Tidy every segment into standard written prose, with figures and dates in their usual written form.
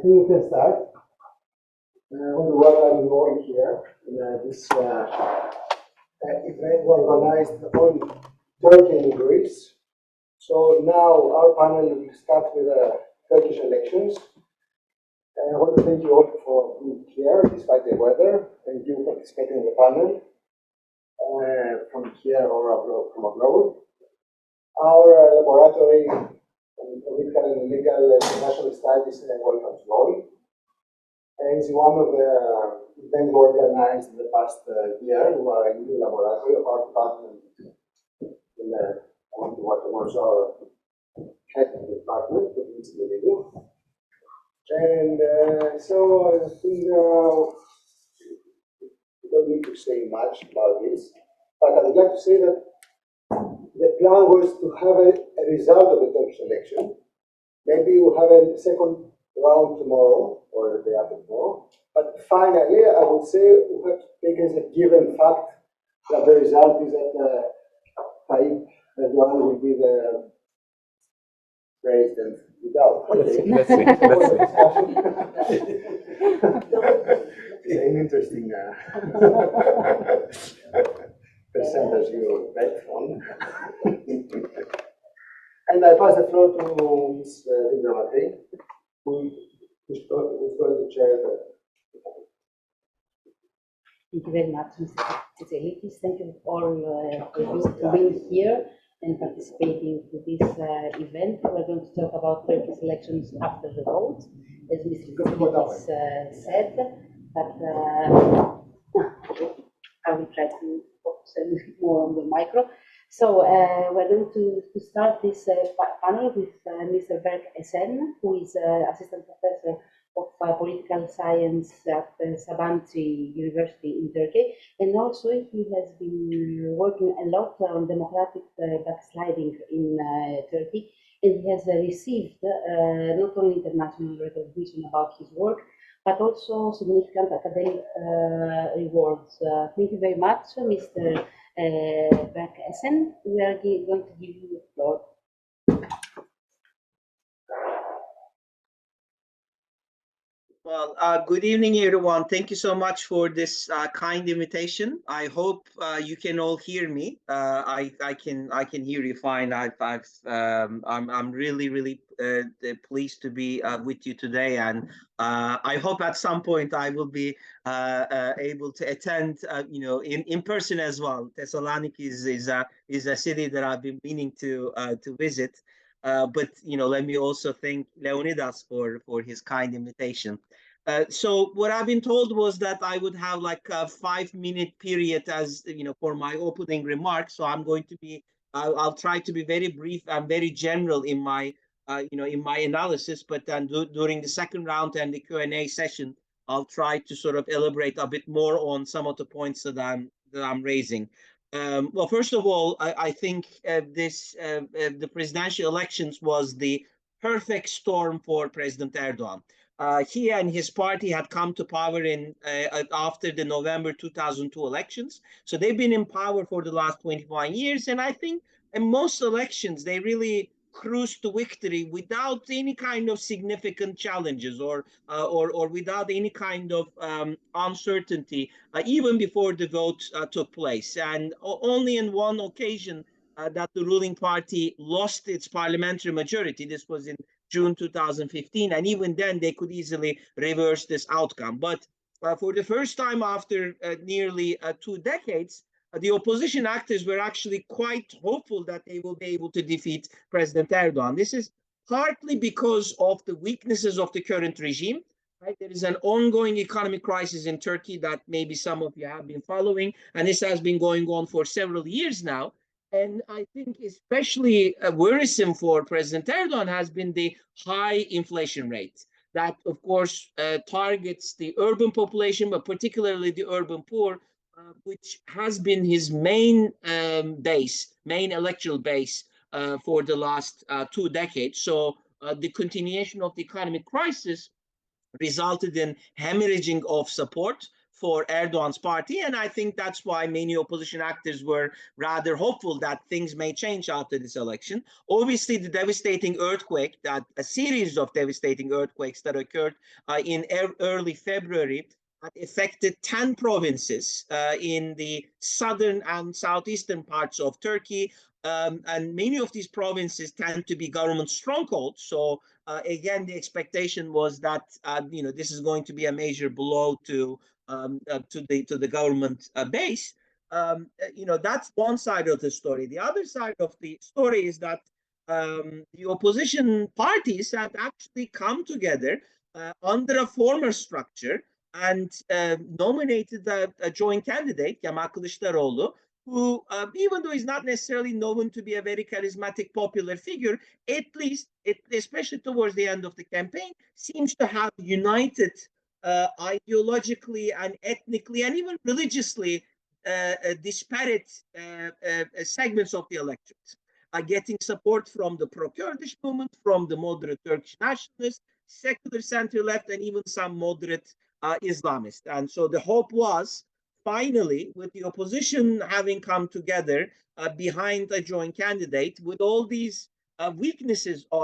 think we can start. I want to welcome you all here in this event organized on Turkey and Greece. So now our panel will start with Turkish elections. I want to thank you all for being here despite the weather and you participating in the panel from here or from abroad. Our laboratory on political and legal international studies welcomes you all. And it's one of the events organized in the past year. We are a new laboratory of our department in what was our head of the department, the Institute. And so I think we don't need to say much about this, but I would like to say that the plan was to have a result of the Turkish election. Maybe we'll have a second round tomorrow or the day after tomorrow. But finally, I would say we have to take as a given fact that the result is that Tayyip Erdogan will be the president without. Let's see. It's an interesting percentage you bet on. And I pass the floor to Ms. Dimitra Makri, who is going to chair the. Thank you very much, Mr. Thessaloniki. Thank you all for being here and participating in this event. We're going to talk about Turkish elections after the vote, as Mr. Thessaloniki said. But I will try to focus a little more on the micro. So we're going to start this panel with Mr. Berk Esen, who is Assistant Professor of Political Science at Sabanci University in Turkey. And also he has been working a lot on democratic backsliding in Turkey. And he has received not only international recognition about his work, but also significant academic rewards. Thank you very much, Mr. Berk Esen. We are going to give you the floor. Well, good evening, everyone. Thank you so much for this kind invitation. I hope you can all hear me. I can hear you fine. I'm really pleased to be with you today, and I hope at some point I will be able to attend, in person as well. Thessaloniki is a city that I've been meaning to visit. But let me also thank Leonidas for his kind invitation. So what I've been told was that I would have like a 5-minute period as for my opening remarks. So I'm going to be I'll try to be very brief and very general in my in my analysis. But then during the second round and the Q&A session, I'll try to sort of elaborate a bit more on some of the points that I'm raising. Well, first of all, I think the presidential elections was the perfect storm for President Erdogan. He and his party had come to power after the November 2002 elections. So they've been in power for the last 21 years. And I think in most elections, they really cruised to victory without any kind of significant challenges or without any kind of uncertainty, even before the vote took place. And only in one occasion that the ruling party lost its parliamentary majority. This was in June 2015, and even then they could easily reverse this outcome. But for the first time after nearly 2 decades, the opposition actors were actually quite hopeful that they will be able to defeat President Erdogan. This is partly because of the weaknesses of the current regime. Right? There is an ongoing economic crisis in Turkey that maybe some of you have been following, and this has been going on for several years now. And I think especially worrisome for President Erdogan has been the high inflation rate that, of course, targets the urban population, but particularly the urban poor, which has been his main electoral base for the last 2 decades. So the continuation of the economic crisis resulted in hemorrhaging of support for Erdogan's party. And I think that's why many opposition actors were rather hopeful that things may change after this election. Obviously, the devastating earthquake, that a series of devastating earthquakes that occurred in early February affected 10 provinces in the southern and southeastern parts of Turkey. And many of these provinces tend to be government strongholds. So again, the expectation was that this is going to be a major blow to the government base. That's one side of the story. The other side of the story is that the opposition parties have actually come together under a former structure and nominated a joint candidate, Kemal Kılıçdaroğlu, who, even though he's not necessarily known to be a very charismatic, popular figure, at least, especially towards the end of the campaign, seems to have united ideologically and ethnically and even religiously disparate segments of the electorate, getting support from the pro-Kurdish movement, from the moderate Turkish nationalists, secular center-left, and even some moderate Islamists. And so the hope was, finally, with the opposition having come together behind a joint candidate, with all these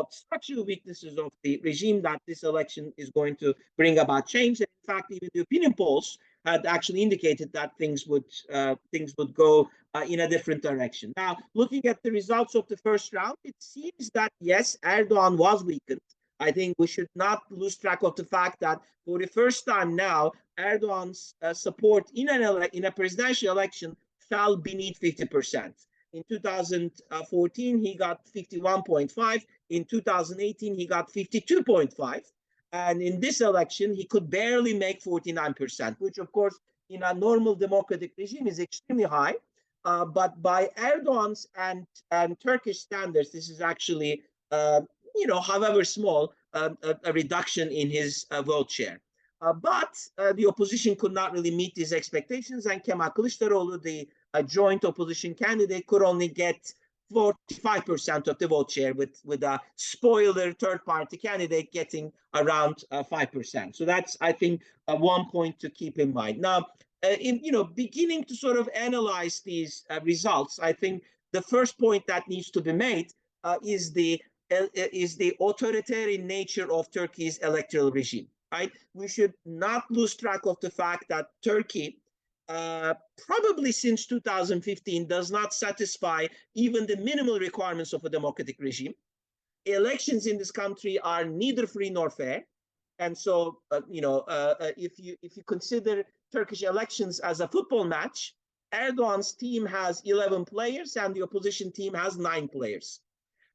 structural weaknesses of the regime, that this election is going to bring about change. And in fact, even the opinion polls had actually indicated that things would go in a different direction. Now, looking at the results of the first round, it seems that, yes, Erdogan was weakened. I think we should not lose track of the fact that for the first time now, Erdogan's support in a presidential election fell beneath 50%. In 2014, he got 51.5. In 2018, he got 52.5. And in this election, he could barely make 49%, which, of course, in a normal democratic regime is extremely high. But by Erdogan's and Turkish standards, this is actually however small, a reduction in his vote share. But the opposition could not really meet these expectations, and Kemal Kılıçdaroğlu, the joint opposition candidate, could only get 45% of the vote share, with a spoiler third-party candidate getting around 5%. So that's, I think, one point to keep in mind. Now, beginning to sort of analyze these results, I think the first point that needs to be made is the authoritarian nature of Turkey's electoral regime, right? We should not lose track of the fact that Turkey, probably since 2015, does not satisfy even the minimal requirements of a democratic regime. Elections in this country are neither free nor fair. And so, if you consider Turkish elections as a football match, Erdogan's team has 11 players and the opposition team has 9 players.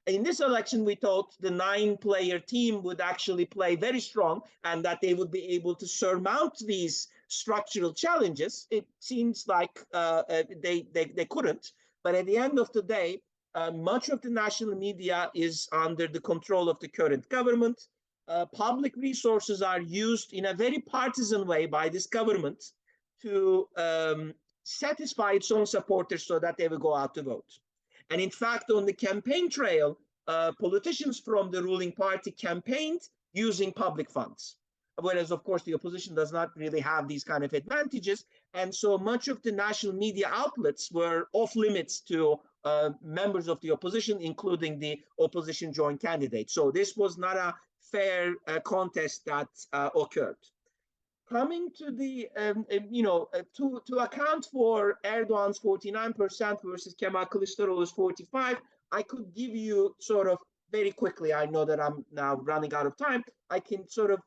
In this election, we thought the 9-player team would actually play very strong and that they would be able to surmount these structural challenges. It seems like they couldn't. But at the end of the day, much of the national media is under the control of the current government. Public resources are used in a very partisan way by this government to satisfy its own supporters so that they will go out to vote. And in fact, on the campaign trail, politicians from the ruling party campaigned using public funds. Whereas, of course, the opposition does not really have these kind of advantages. And so much of the national media outlets were off limits to members of the opposition, including the opposition joint candidate. So this was not a fair contest that occurred. Coming to the, to account for Erdogan's 49% versus Kemal Kılıçdaroğlu's 45%, I could give you sort of very quickly, I know that I'm now running out of time, I can sort of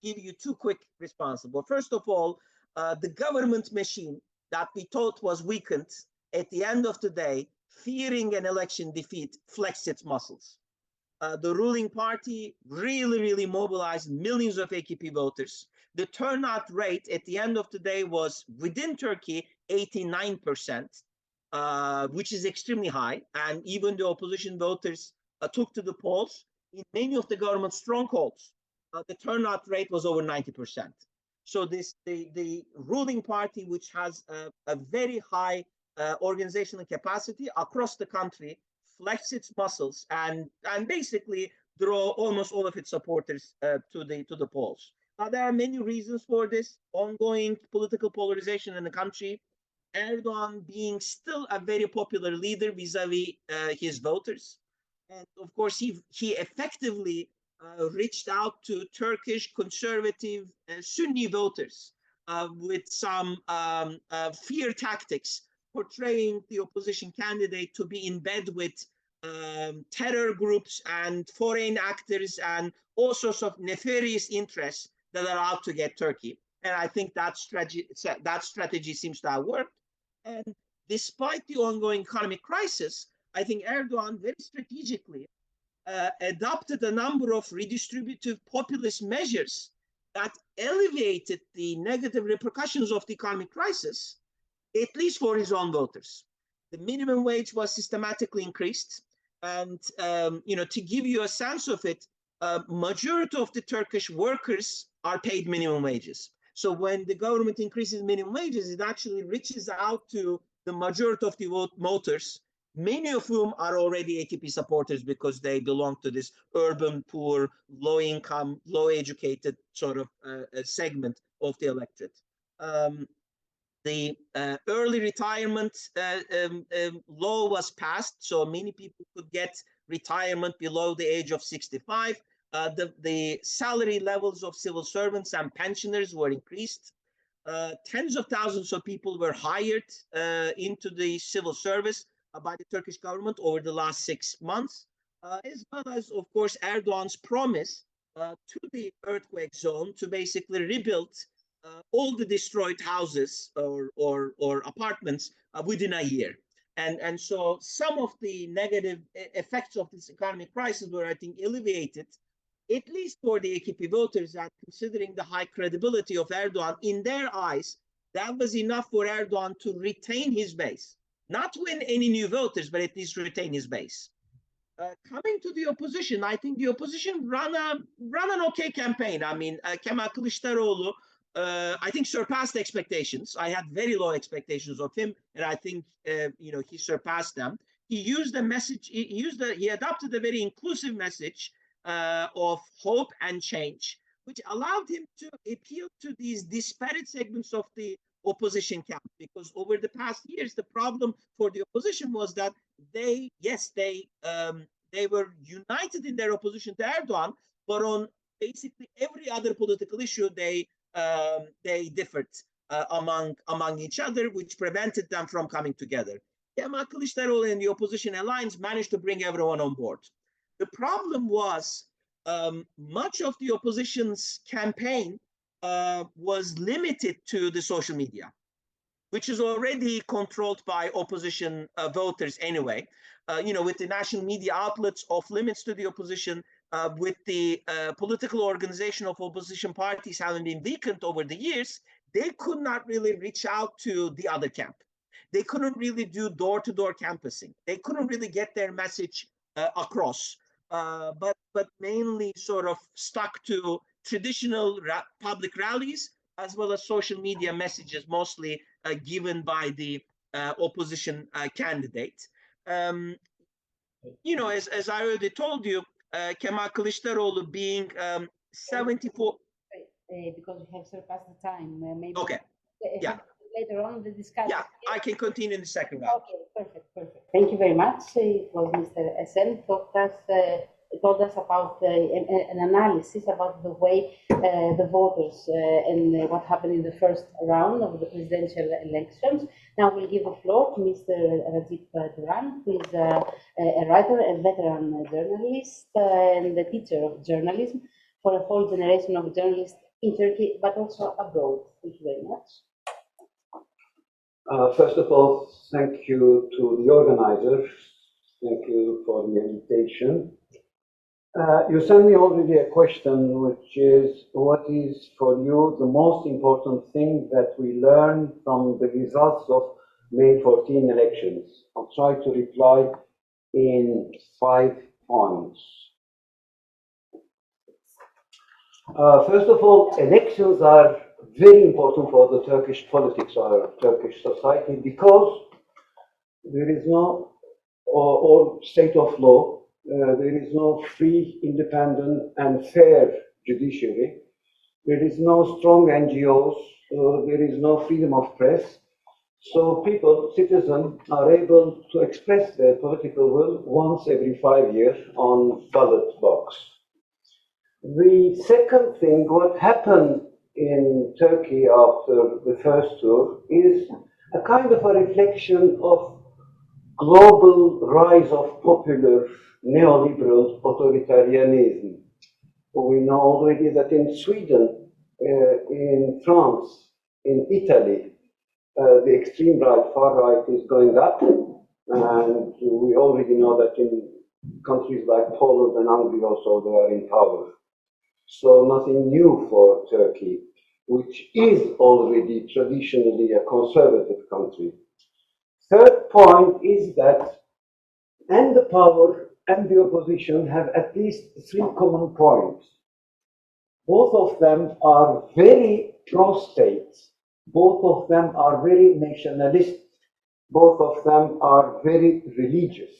give you 2 quick responses. Well, first of all, the government machine that we thought was weakened, at the end of the day, fearing an election defeat, flexed its muscles. The ruling party really mobilized millions of AKP voters. The turnout rate at the end of the day was, within Turkey, 89%, which is extremely high. And even the opposition voters took to the polls. In many of the government strongholds, the turnout rate was over 90%. So the ruling party, which has a very high organizational capacity across the country, flex its muscles and basically draw almost all of its supporters to the polls. There are many reasons for this ongoing political polarization in the country. Erdogan being still a very popular leader vis-a-vis his voters. And of course, he effectively reached out to Turkish conservative Sunni voters with some fear tactics, portraying the opposition candidate to be in bed with terror groups and foreign actors and all sorts of nefarious interests that are out to get Turkey. And I think that strategy seems to have worked. And despite the ongoing economic crisis, I think Erdogan very strategically adopted a number of redistributive populist measures that alleviated the negative repercussions of the economic crisis, at least for his own voters. The minimum wage was systematically increased. And, to give you a sense of it, majority of the Turkish workers are paid minimum wages. So when the government increases minimum wages, it actually reaches out to the majority of the voters, many of whom are already AKP supporters because they belong to this urban, poor, low-income, low-educated sort of segment of the electorate. The early retirement law was passed, so many people could get retirement below the age of 65. The salary levels of civil servants and pensioners were increased. Tens of thousands of people were hired into the civil service by the Turkish government over the last 6 months, as well as, of course, Erdogan's promise to the earthquake zone to basically rebuild all the destroyed houses or apartments within a year. And so some of the negative effects of this economic crisis were, I think, alleviated, at least for the AKP voters, that considering the high credibility of Erdogan, in their eyes, that was enough for Erdogan to retain his base. Not win any new voters, but at least retain his base. Coming to the opposition, I think the opposition ran an okay campaign. I mean, Kemal Kılıçdaroğlu, I think, surpassed expectations. I had very low expectations of him, and I think he surpassed them. He used a message. He adopted a very inclusive message of hope and change, which allowed him to appeal to these disparate segments of the opposition camp. Because over the past years, the problem for the opposition was that they were united in their opposition to Erdogan, but on basically every other political issue, they differed among each other, which prevented them from coming together. Kemal Kılıçdaroğlu and the opposition alliance managed to bring everyone on board. The problem was much of the opposition's campaign was limited to the social media, which is already controlled by opposition voters anyway. With the national media outlets off limits to the opposition, with the political organization of opposition parties having been weakened over the years, they could not really reach out to the other camp. They couldn't really do door-to-door canvassing. They couldn't really get their message across, but mainly sort of stuck to traditional public rallies, as well as social media messages, mostly given by the opposition candidate. As I already told you, Kemal Kılıçdaroğlu being 74. Because we have surpassed the time, maybe. Okay. Yeah. Later on the discussion. Yeah, I can continue in the second round. Okay, perfect. Thank you very much. It was Mr. Esen told us about an analysis about the way the voters and what happened in the first round of the presidential elections. Now we'll give the floor to Mr. Ragıp Duran, who is a writer, a veteran journalist, and a teacher of journalism for a whole generation of journalists in Turkey, but also abroad. Thank you very much. First of all, thank you to the organizers. Thank you for the invitation. You sent me already a question, which is, what is for you the most important thing that we learn from the results of May 14 elections? I'll try to reply in 5 points. First of all, elections are very important for the Turkish politics or Turkish society because there is no or state of law, there is no free, independent, and fair judiciary. There is no strong NGOs. There is no freedom of press. So people, citizens, are able to express their political will once every 5 years on ballot box. The second thing, what happened in Turkey after the first tour is a kind of a reflection of global rise of popular neoliberal authoritarianism. We know already that in Sweden, in France, in Italy, the extreme right, far right is going up, and we already know that in countries like Poland and Hungary also they are in power. So nothing new for Turkey, which is already traditionally a conservative country. Third point is that and the power and the opposition have at least 3 common points. Both of them are very pro-state. Both of them are very nationalist. Both of them are very religious.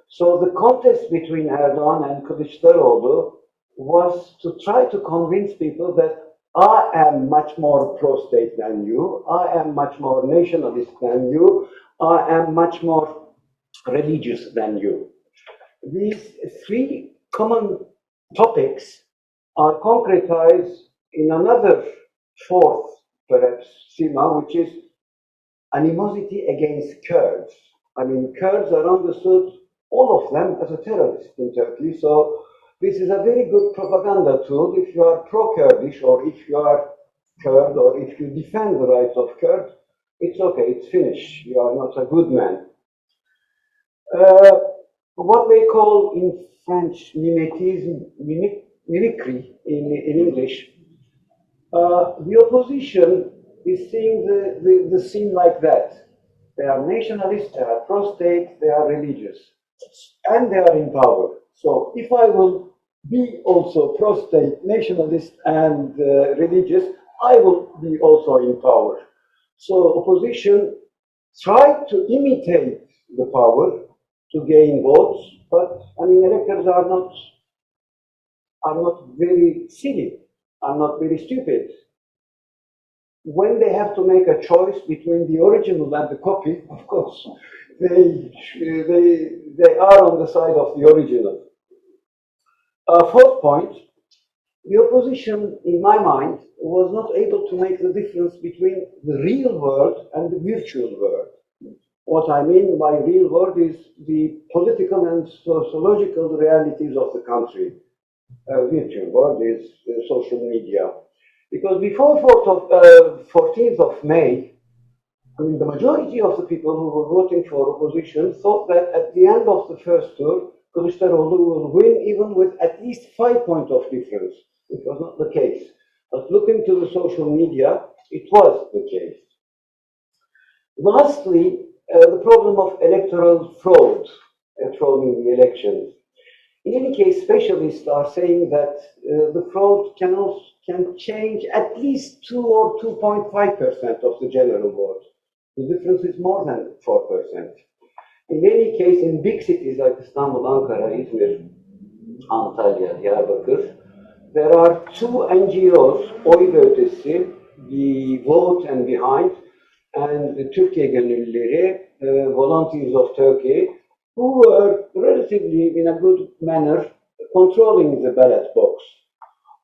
So the contest between Erdogan and Kılıçdaroğlu was to try to convince people that I am much more pro-state than you, I am much more nationalist than you, I am much more religious than you. These 3 common topics are concretized in another 4th, perhaps, thema, which is animosity against Kurds. I mean, Kurds are understood, all of them, as a terrorist in Turkey. So this is a very good propaganda tool if you are pro-Kurdish, or if you are Kurd, or if you defend the rights of Kurds. It's okay, it's finished. You are not a good man. What they call in French mimetism, mimicry in English, the opposition is seeing the scene like that. They are nationalists, they are pro-state, they are religious, and they are in power. So if I will be also pro-state, nationalist, and religious, I will be also in power. So opposition tried to imitate the power to gain votes, but I mean, electors are not very silly, are not very stupid. When they have to make a choice between the original and the copy, of course, they are on the side of the original. 4th point, the opposition, in my mind, was not able to make the difference between the real world and the virtual world. What I mean by real world is the political and sociological realities of the country. Virtual world is social media. Because before 14th of May, I mean, the majority of the people who were voting for opposition thought that at the end of the first tour, Kılıçdaroğlu will win even with at least 5 points of difference. It was not the case. But looking to the social media, it was the case. Lastly, the problem of electoral fraud, frauding the elections. In any case, specialists are saying that the fraud can change at least 2 or 2.5% of the general vote. The difference is more than 4%. In any case, in big cities like Istanbul, Ankara, İzmir, Antalya, Diyarbakır, there are 2 NGOs, Oy ve Ötesi, the Vote and Behind, and the Türkiye Gönüllüleri, Volunteers of Turkey, who were relatively, in a good manner, controlling the ballot box.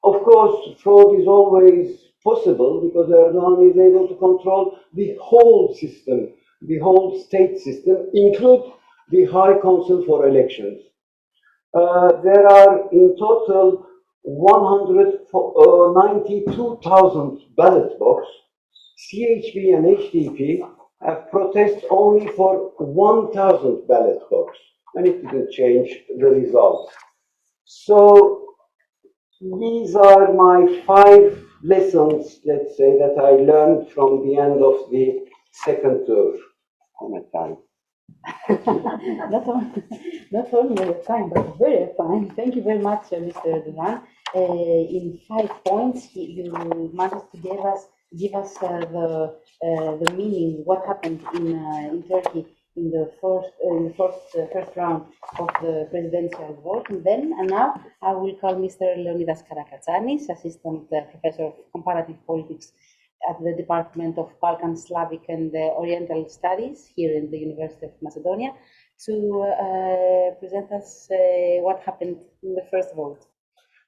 Of course, fraud is always possible because Erdogan is able to control the whole system, the whole state system, include the High Council for Elections. There are in total 192,000 ballot boxes. CHP and HDP have protested only for 1,000 ballot boxes, and it didn't change the result. So these are my 5 lessons, let's say, that I learned from the end of the second tour. Not only fine, but very fine. Thank you very much, Mr. Duran. In 5 points, you managed to give us the meaning, what happened in Turkey in the first round of the presidential vote. And now I will call Mr. Leonidas Karakatsanis, Assistant Professor of Comparative Politics at the Department of Balkan, Slavic and Oriental Studies here in the University of Macedonia, to present us what happened in the first vote.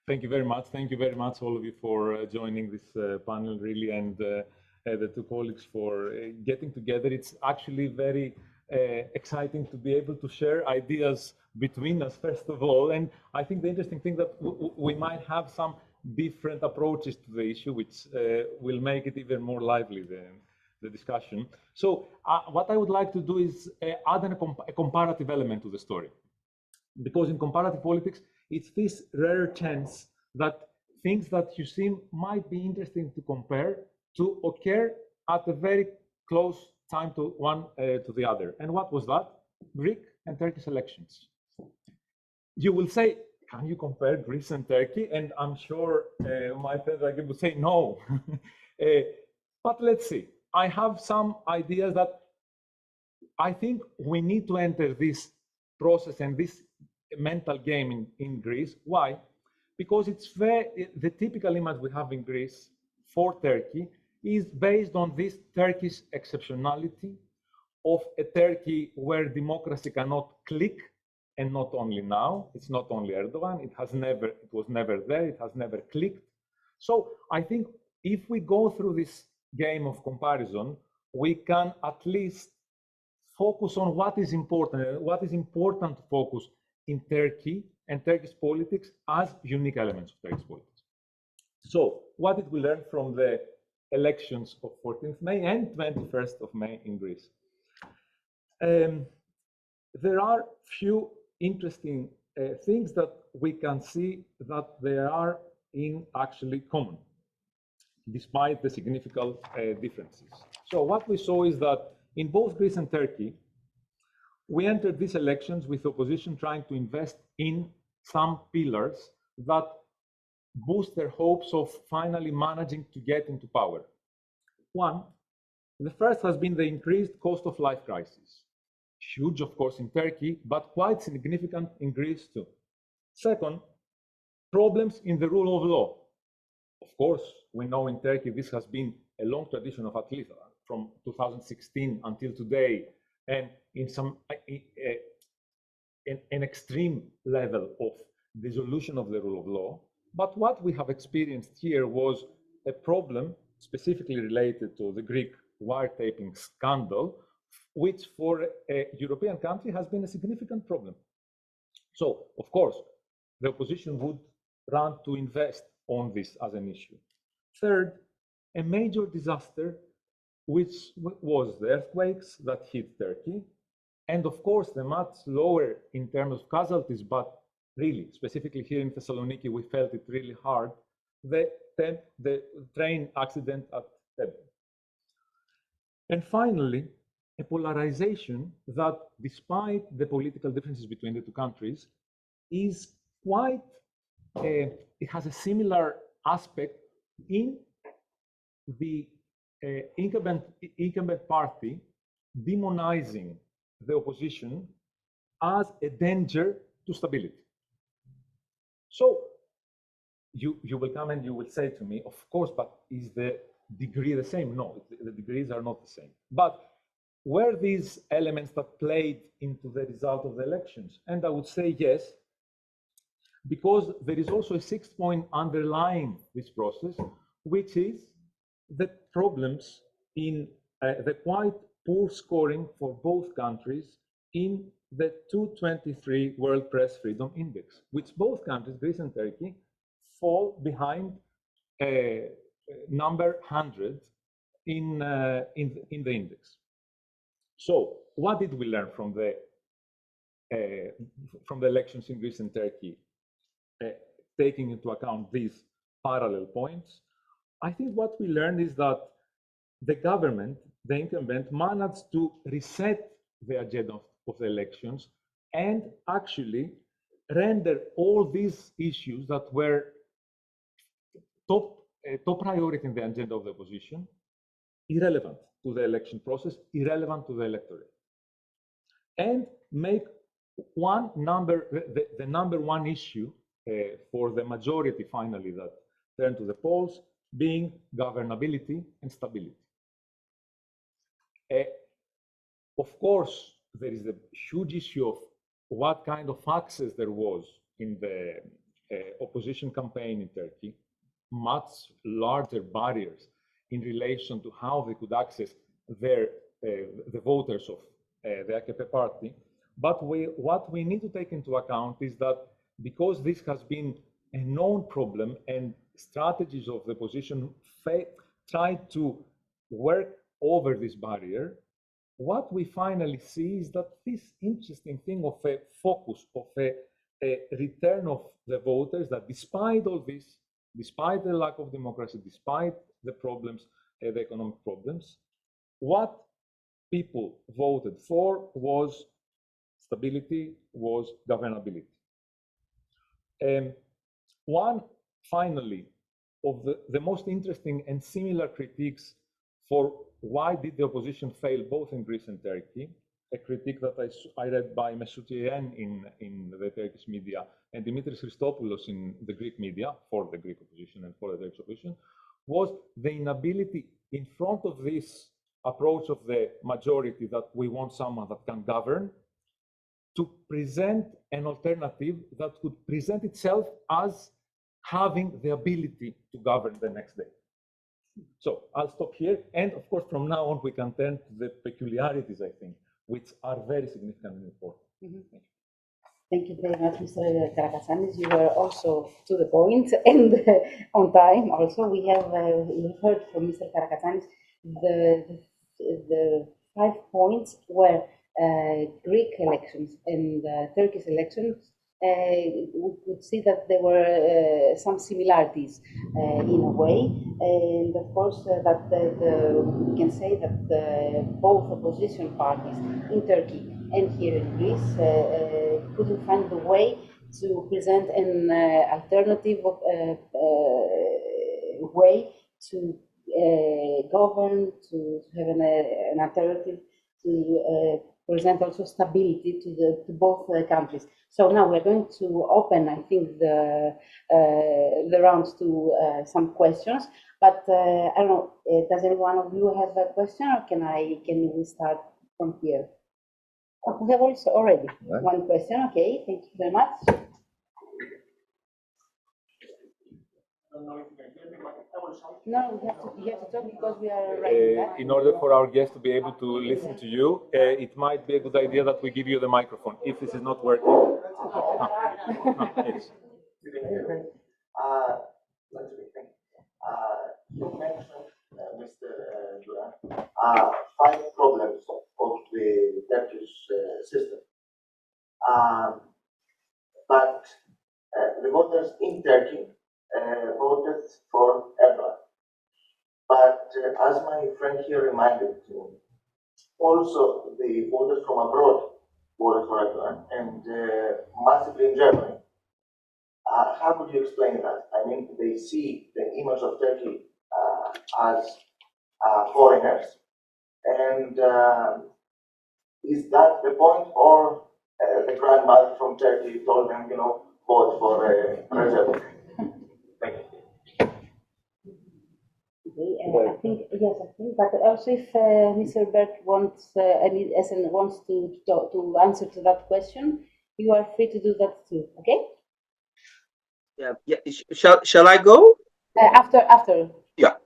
Thank you very much. Thank you very much, all of you, for joining this panel, really, and the two colleagues for getting together. It's actually very exciting to be able to share ideas between us, first of all. And I think the interesting thing that we might have some different approaches to the issue, which will make it even more lively, the discussion. So what I would like to do is add a comparative element to the story. Because in comparative politics, it's this rare chance that things that you see might be interesting to compare to occur at a very close time to one to the other. And what was that? Greek and Turkish elections. You will say, can you compare Greece and Turkey? And I'm sure my friend Ragıp would say no. But let's see. I have some ideas that I think we need to enter this process and this mental game in Greece. Why? Because it's the typical image we have in Greece for Turkey is based on this Turkish exceptionality of a Turkey where democracy cannot click, and not only now, it's not only Erdogan, it was never there, it has never clicked. So I think if we go through this game of comparison, we can at least focus on what is important to focus in Turkey and Turkish politics as unique elements of Turkish politics. So what did we learn from the elections of 14th May and 21st of May in Greece? There are few interesting things that we can see that they are actually common, despite the significant differences. So what we saw is that in both Greece and Turkey, we entered these elections with opposition trying to invest in some pillars that boost their hopes of finally managing to get into power. One, the first has been the increased cost of life crisis. Huge, of course, in Turkey, but quite significant in Greece too. Second, problems in the rule of law. Of course, we know in Turkey this has been a long tradition of at least from 2016 until today, and in some an extreme level of dissolution of the rule of law. But what we have experienced here was a problem specifically related to the Greek wiretaping scandal, which for a European country has been a significant problem. So, of course, the opposition would run to invest on this as an issue. Third, a major disaster, which was the earthquakes that hit Turkey, and of course, the much lower in terms of casualties, but really, specifically here in Thessaloniki, we felt it really hard, the train accident at Thebes. And finally, a polarization that, despite the political differences between the two countries, is quite, it has a similar aspect in the incumbent party demonizing the opposition as a danger to stability. So you will come and you will say to me, of course, but is the degree the same? No, the degrees are not the same. But were these elements that played into the result of the elections? And I would say yes, because there is also a sixth point underlying this process, which is the problems in the quite poor scoring for both countries in the 223 World Press Freedom Index, which both countries, Greece and Turkey, fall behind number 100 in the index. So, what did we learn from the elections in Greece and Turkey, taking into account these parallel points? I think what we learned is that the government, the incumbent, managed to reset the agenda of the elections and actually render all these issues that were top priority in the agenda of the opposition irrelevant to the election process, irrelevant to the electorate. and make the number one issue for the majority finally that turned to the polls being governability and stability. Of course, there is a huge issue of what kind of access there was in the opposition campaign in Turkey, much larger barriers in relation to how they could access the voters of the AKP party. But what we need to take into account is that because this has been a known problem and strategies of the opposition tried to work over this barrier, what we finally see is that this interesting thing of a focus, of a return of the voters, that despite all this, despite the lack of democracy, despite the problems, the economic problems, what people voted for was stability, was governability. One, finally, of the most interesting and similar critiques for why did the opposition fail both in Greece and Turkey, a critique that I read by Mesut Yeğen in the Turkish media and Dimitris Christopoulos in the Greek media for the Greek opposition and for the Turkish opposition, was the inability in front of this approach of the majority that we want someone that can govern, to present an alternative that could present itself as having the ability to govern the next day. So I'll stop here. And of course, from now on, we can turn to the peculiarities, I think, which are very significant and important. Mm-hmm. Thank you very much, Mr. Karakatsanis. You were also to the point and on time. Also, we have heard from Mr. Karakatsanis the 5 points where Greek elections and Turkish elections, we could see that there were some similarities in a way, and of course that we can say that both opposition parties in Turkey and here in Greece couldn't find the way to present an alternative way to govern, to have an alternative to present also stability to both countries. So now we're going to open, I think, the rounds to some questions. But I don't know, does any one of you have a question, or can we start from here? Oh, we have also already one question. Okay, thank you very much. No, you have to talk because we are writing that. In order for our guests to be able to listen to you, it might be a good idea that we give you the microphone, if this is not working. Yes. You mentioned, Mr. Duran, 5 problems of the Turkish system. But the voters in Turkey voted for Erdogan. But as my friend here reminded me, also the voters from abroad voted for Erdogan, and massively in Germany. How could you explain that? I mean, they see the image of Turkey as foreigners, and is that the point, or the grandmother from Turkey told them, vote for Recep? Thank you. Okay, I think, but also if Mr. Berk wants, Esen wants to answer to that question, you are free to do that too, okay? Yeah. Shall I go? After. Yeah.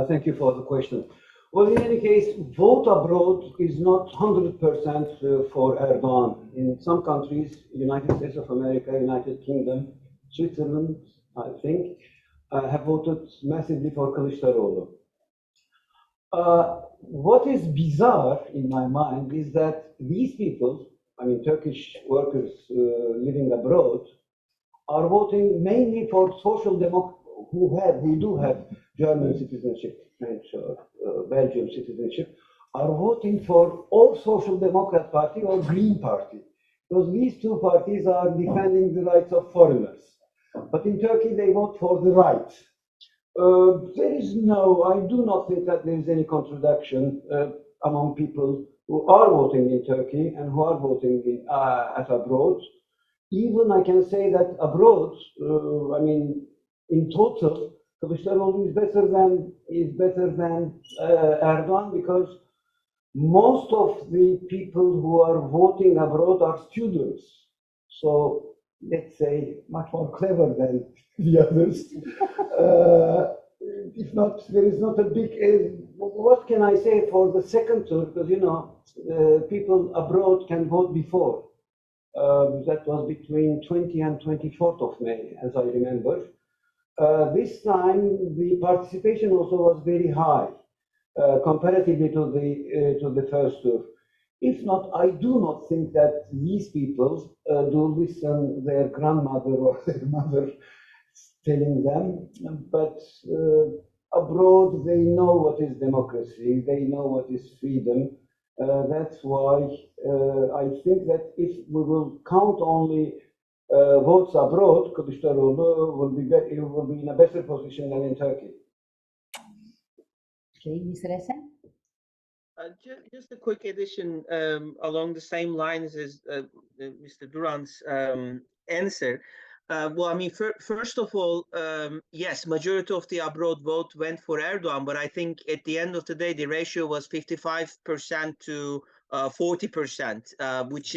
Thank you for the question. Well, in any case, vote abroad is not 100% for Erdogan. In some countries, United States of America, United Kingdom, Switzerland, I think, have voted massively for Kılıçdaroğlu. What is bizarre in my mind is that these people, I mean Turkish workers living abroad, are voting mainly for social democrats who do have German citizenship, French or Belgian citizenship, are voting for or Social Democrat Party or Green Party, because these two parties are defending the rights of foreigners. But in Turkey, they vote for the right. I do not think that there is any contradiction. among people who are voting in Turkey and who are voting in, at abroad. Even I can say that abroad, I mean, in total, Kılıçdaroğlu is better than Erdogan, because most of the people who are voting abroad are students. So let's say much more clever than the others. If not, there is not a big. What can I say for the second tour? Because you know, people abroad can vote before. That was between 20 and 24th of May, as I remember. This time, the participation also was very high, comparatively to the first tour. If not, I do not think that these people do listen their grandmother or their mother telling them. But abroad, they know what is democracy. They know what is freedom. That's why I think that if we will count only votes abroad, Kılıçdaroğlu will be in a better position than in Turkey. Okay, Mr. Esen? Just a quick addition along the same lines as Mr. Duran's answer. Well, I mean, first of all, yes, majority of the abroad vote went for Erdogan, but I think at the end of the day, the ratio was 55% to 40%, which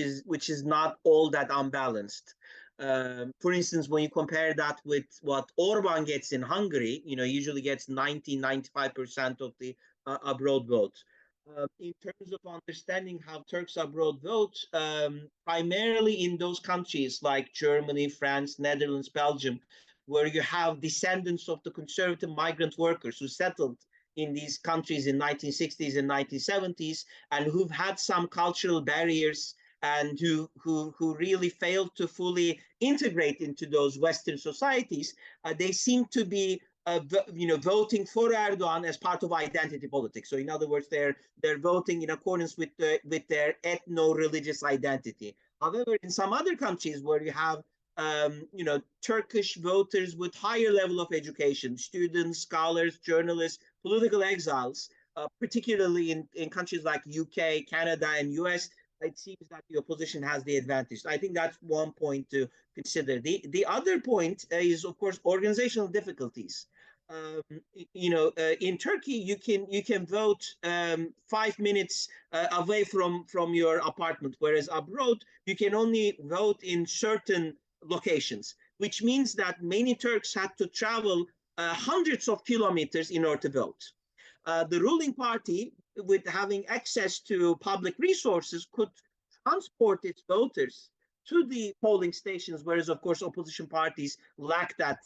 is not all that unbalanced. For instance, when you compare that with what Orban gets in Hungary, you know, usually gets 95% of the abroad vote. In terms of understanding how Turks abroad vote, primarily in those countries like Germany, France, Netherlands, Belgium, where you have descendants of the conservative migrant workers who settled in these countries in 1960s and 1970s, and who've had some cultural barriers and who really failed to fully integrate into those Western societies, they seem to be voting for Erdogan as part of identity politics. So in other words, they're voting in accordance with their ethno-religious identity. However, in some other countries where you have Turkish voters with higher level of education, students, scholars, journalists, political exiles, particularly in countries like UK, Canada, and US, it seems that the opposition has the advantage. I think that's one point to consider. The other point is, of course, organizational difficulties. In Turkey, you can vote 5 minutes away from your apartment, whereas abroad you can only vote in certain locations, which means that many Turks had to travel hundreds of kilometers in order to vote. The ruling party, with having access to public resources, could transport its voters to the polling stations, whereas, of course, opposition parties lack that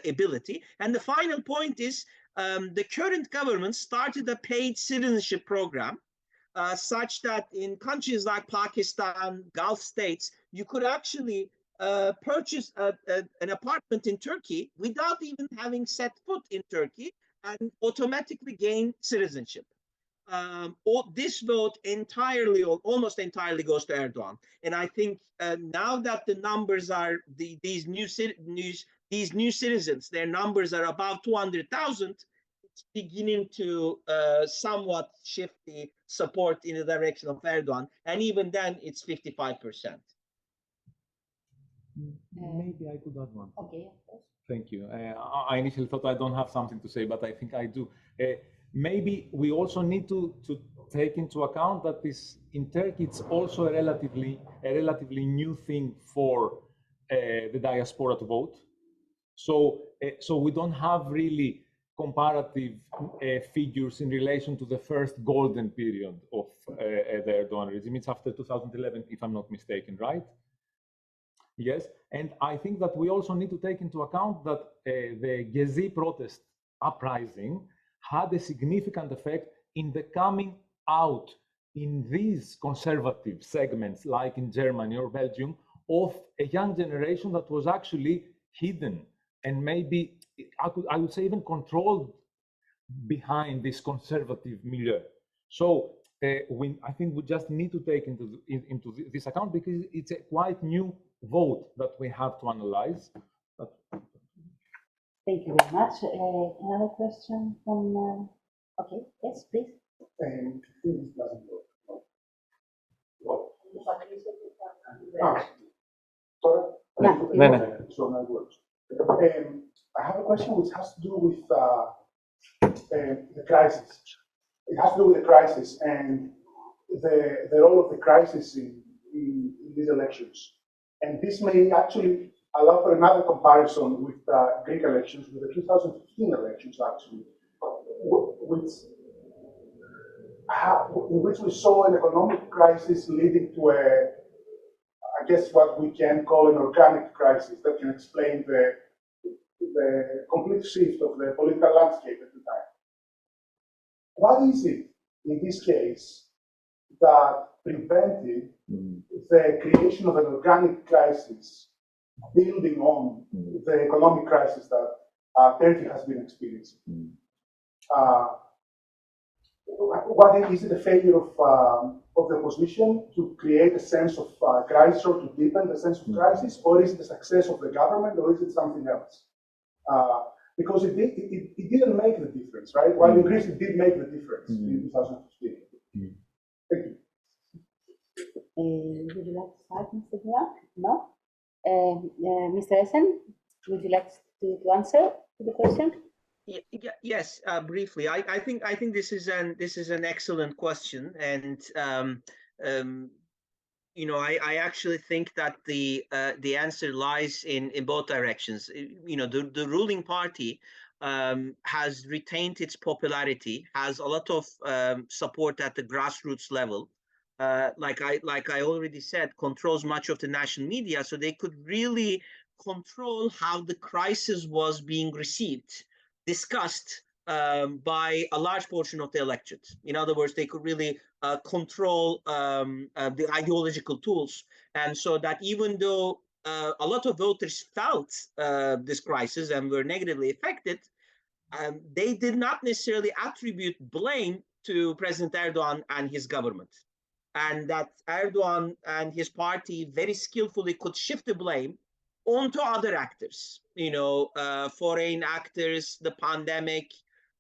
ability. And the final point is the current government started a paid citizenship program such that in countries like Pakistan, Gulf states, you could actually purchase an apartment in Turkey without even having set foot in Turkey and automatically gain citizenship. This vote entirely or almost entirely goes to Erdogan. And I think now that the numbers are these new citizens, their numbers are about 200,000, it's beginning to somewhat shift the support in the direction of Erdogan. And even then, it's 55%. Maybe I could add one. Okay, of course. Thank you. I initially thought I don't have something to say, but I think I do. Maybe we also need to take into account that this in Turkey it's also a relatively new thing for the diaspora to vote. So we don't have really comparative figures in relation to the first golden period of the Erdogan regime. It's after 2011, if I'm not mistaken, right? Yes, and I think that we also need to take into account that the Gezi protest uprising had a significant effect in the coming out in these conservative segments, like in Germany or Belgium, of a young generation that was actually hidden and maybe, I would say, even controlled behind this conservative milieu. So I think we just need to take into this account because it's a quite new vote that we have to analyze. Thank you very much. Another question from, okay, yes, please. And this doesn't work. What? Sorry? So now it works. I have a question which has to do with the crisis. It has to do with the crisis and the role of the crisis in these elections. And this may actually allow for another comparison with Greek elections, with the 2015 elections, actually, in which we saw an economic crisis leading to I guess what we can call an organic crisis that can explain the complete shift of the political landscape at the time. What is it in this case that prevented the creation of an organic crisis building on the economic crisis that Turkey has been experiencing? What is it a failure of the opposition to create a sense of crisis or to deepen the sense of crisis, or is it the success of the government, or is it something else? Because it didn't make the difference, right? While in Greece it did make the difference in 2015. Thank you. Would you like to start, Mr. Duran? No? Mr. Esen, would you like to answer to the question? Yes, briefly. I think this is an excellent question, and you know, I actually think that the answer lies in both directions. You know, the ruling party has retained its popularity, has a lot of support at the grassroots level. Like I already said, controls much of the national media, so they could really control how the crisis was being received, discussed by a large portion of the electorate. In other words, they could really control the ideological tools. And so that even though a lot of voters felt this crisis and were negatively affected, they did not necessarily attribute blame to President Erdogan and his government. And that Erdogan and his party very skillfully could shift the blame onto other actors, you know, foreign actors, the pandemic,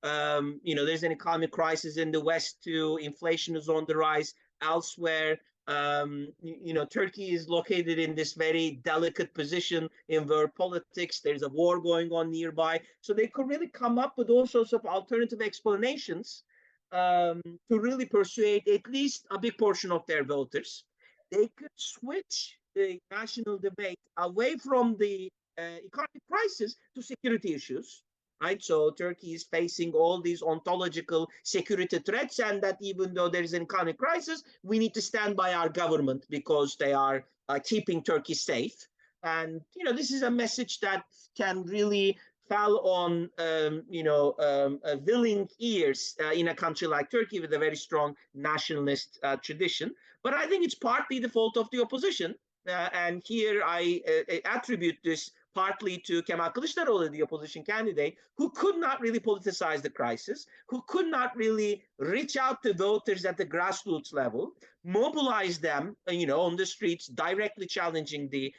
you know, there's an economic crisis in the West too, inflation is on the rise elsewhere. You know, Turkey is located in this very delicate position in world politics. There's a war going on nearby. So they could really come up with all sorts of alternative explanations to really persuade at least a big portion of their voters. They could switch the national debate away from the economic crisis to security issues, right? So Turkey is facing all these ontological security threats, and that even though there is an economic crisis, we need to stand by our government because they are keeping Turkey safe. And, you know, this is a message that can really fall on, you know, willing ears in a country like Turkey with a very strong nationalist tradition. But I think it's partly the fault of the opposition. And here I attribute this partly to Kemal Kılıçdaroğlu, the opposition candidate, who could not really politicize the crisis, who could not really reach out to voters at the grassroots level, mobilize them, you know, on the streets, directly challenging the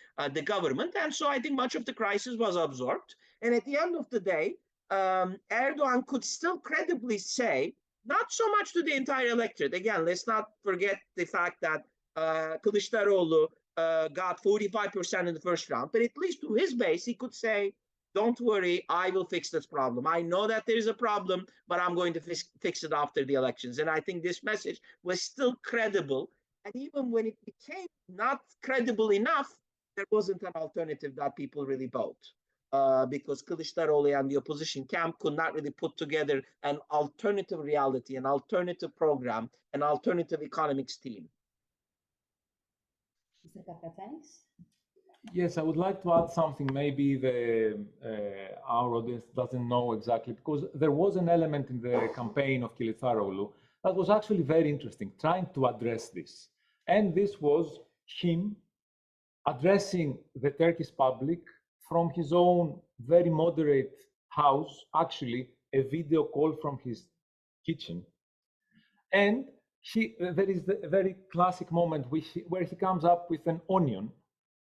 government. And so I think much of the crisis was absorbed. And at the end of the day, Erdogan could still credibly say, not so much to the entire electorate. Again, let's not forget the fact that Kılıçdaroğlu got 45% in the first round, but at least to his base, he could say, don't worry, I will fix this problem. I know that there is a problem, but I'm going to fix it after the elections. And I think this message was still credible. And even when it became not credible enough, there wasn't an alternative that people really bought. Because Kılıçdaroğlu and the opposition camp could not really put together an alternative reality, an alternative program, an alternative economics team. Mr. Karakatsanis? Yes, I would like to add something. Maybe our audience doesn't know exactly, because there was an element in the campaign of Kılıçdaroğlu that was actually very interesting, trying to address this. And this was him addressing the Turkish public from his own very moderate house, actually a video call from his kitchen. And there is a very classic moment where he comes up with an onion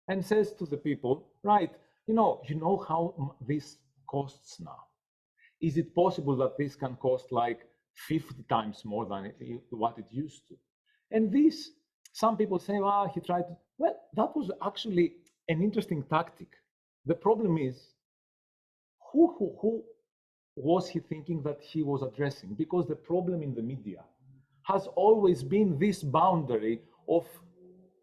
and says to the people, right, you know how this costs now. Is it possible that this can cost like 50 times more than what it used to. And this, some people say, well, he tried to, well, that was actually an interesting tactic. The problem is, who was he thinking that he was addressing? Because the problem in the media has always been this boundary of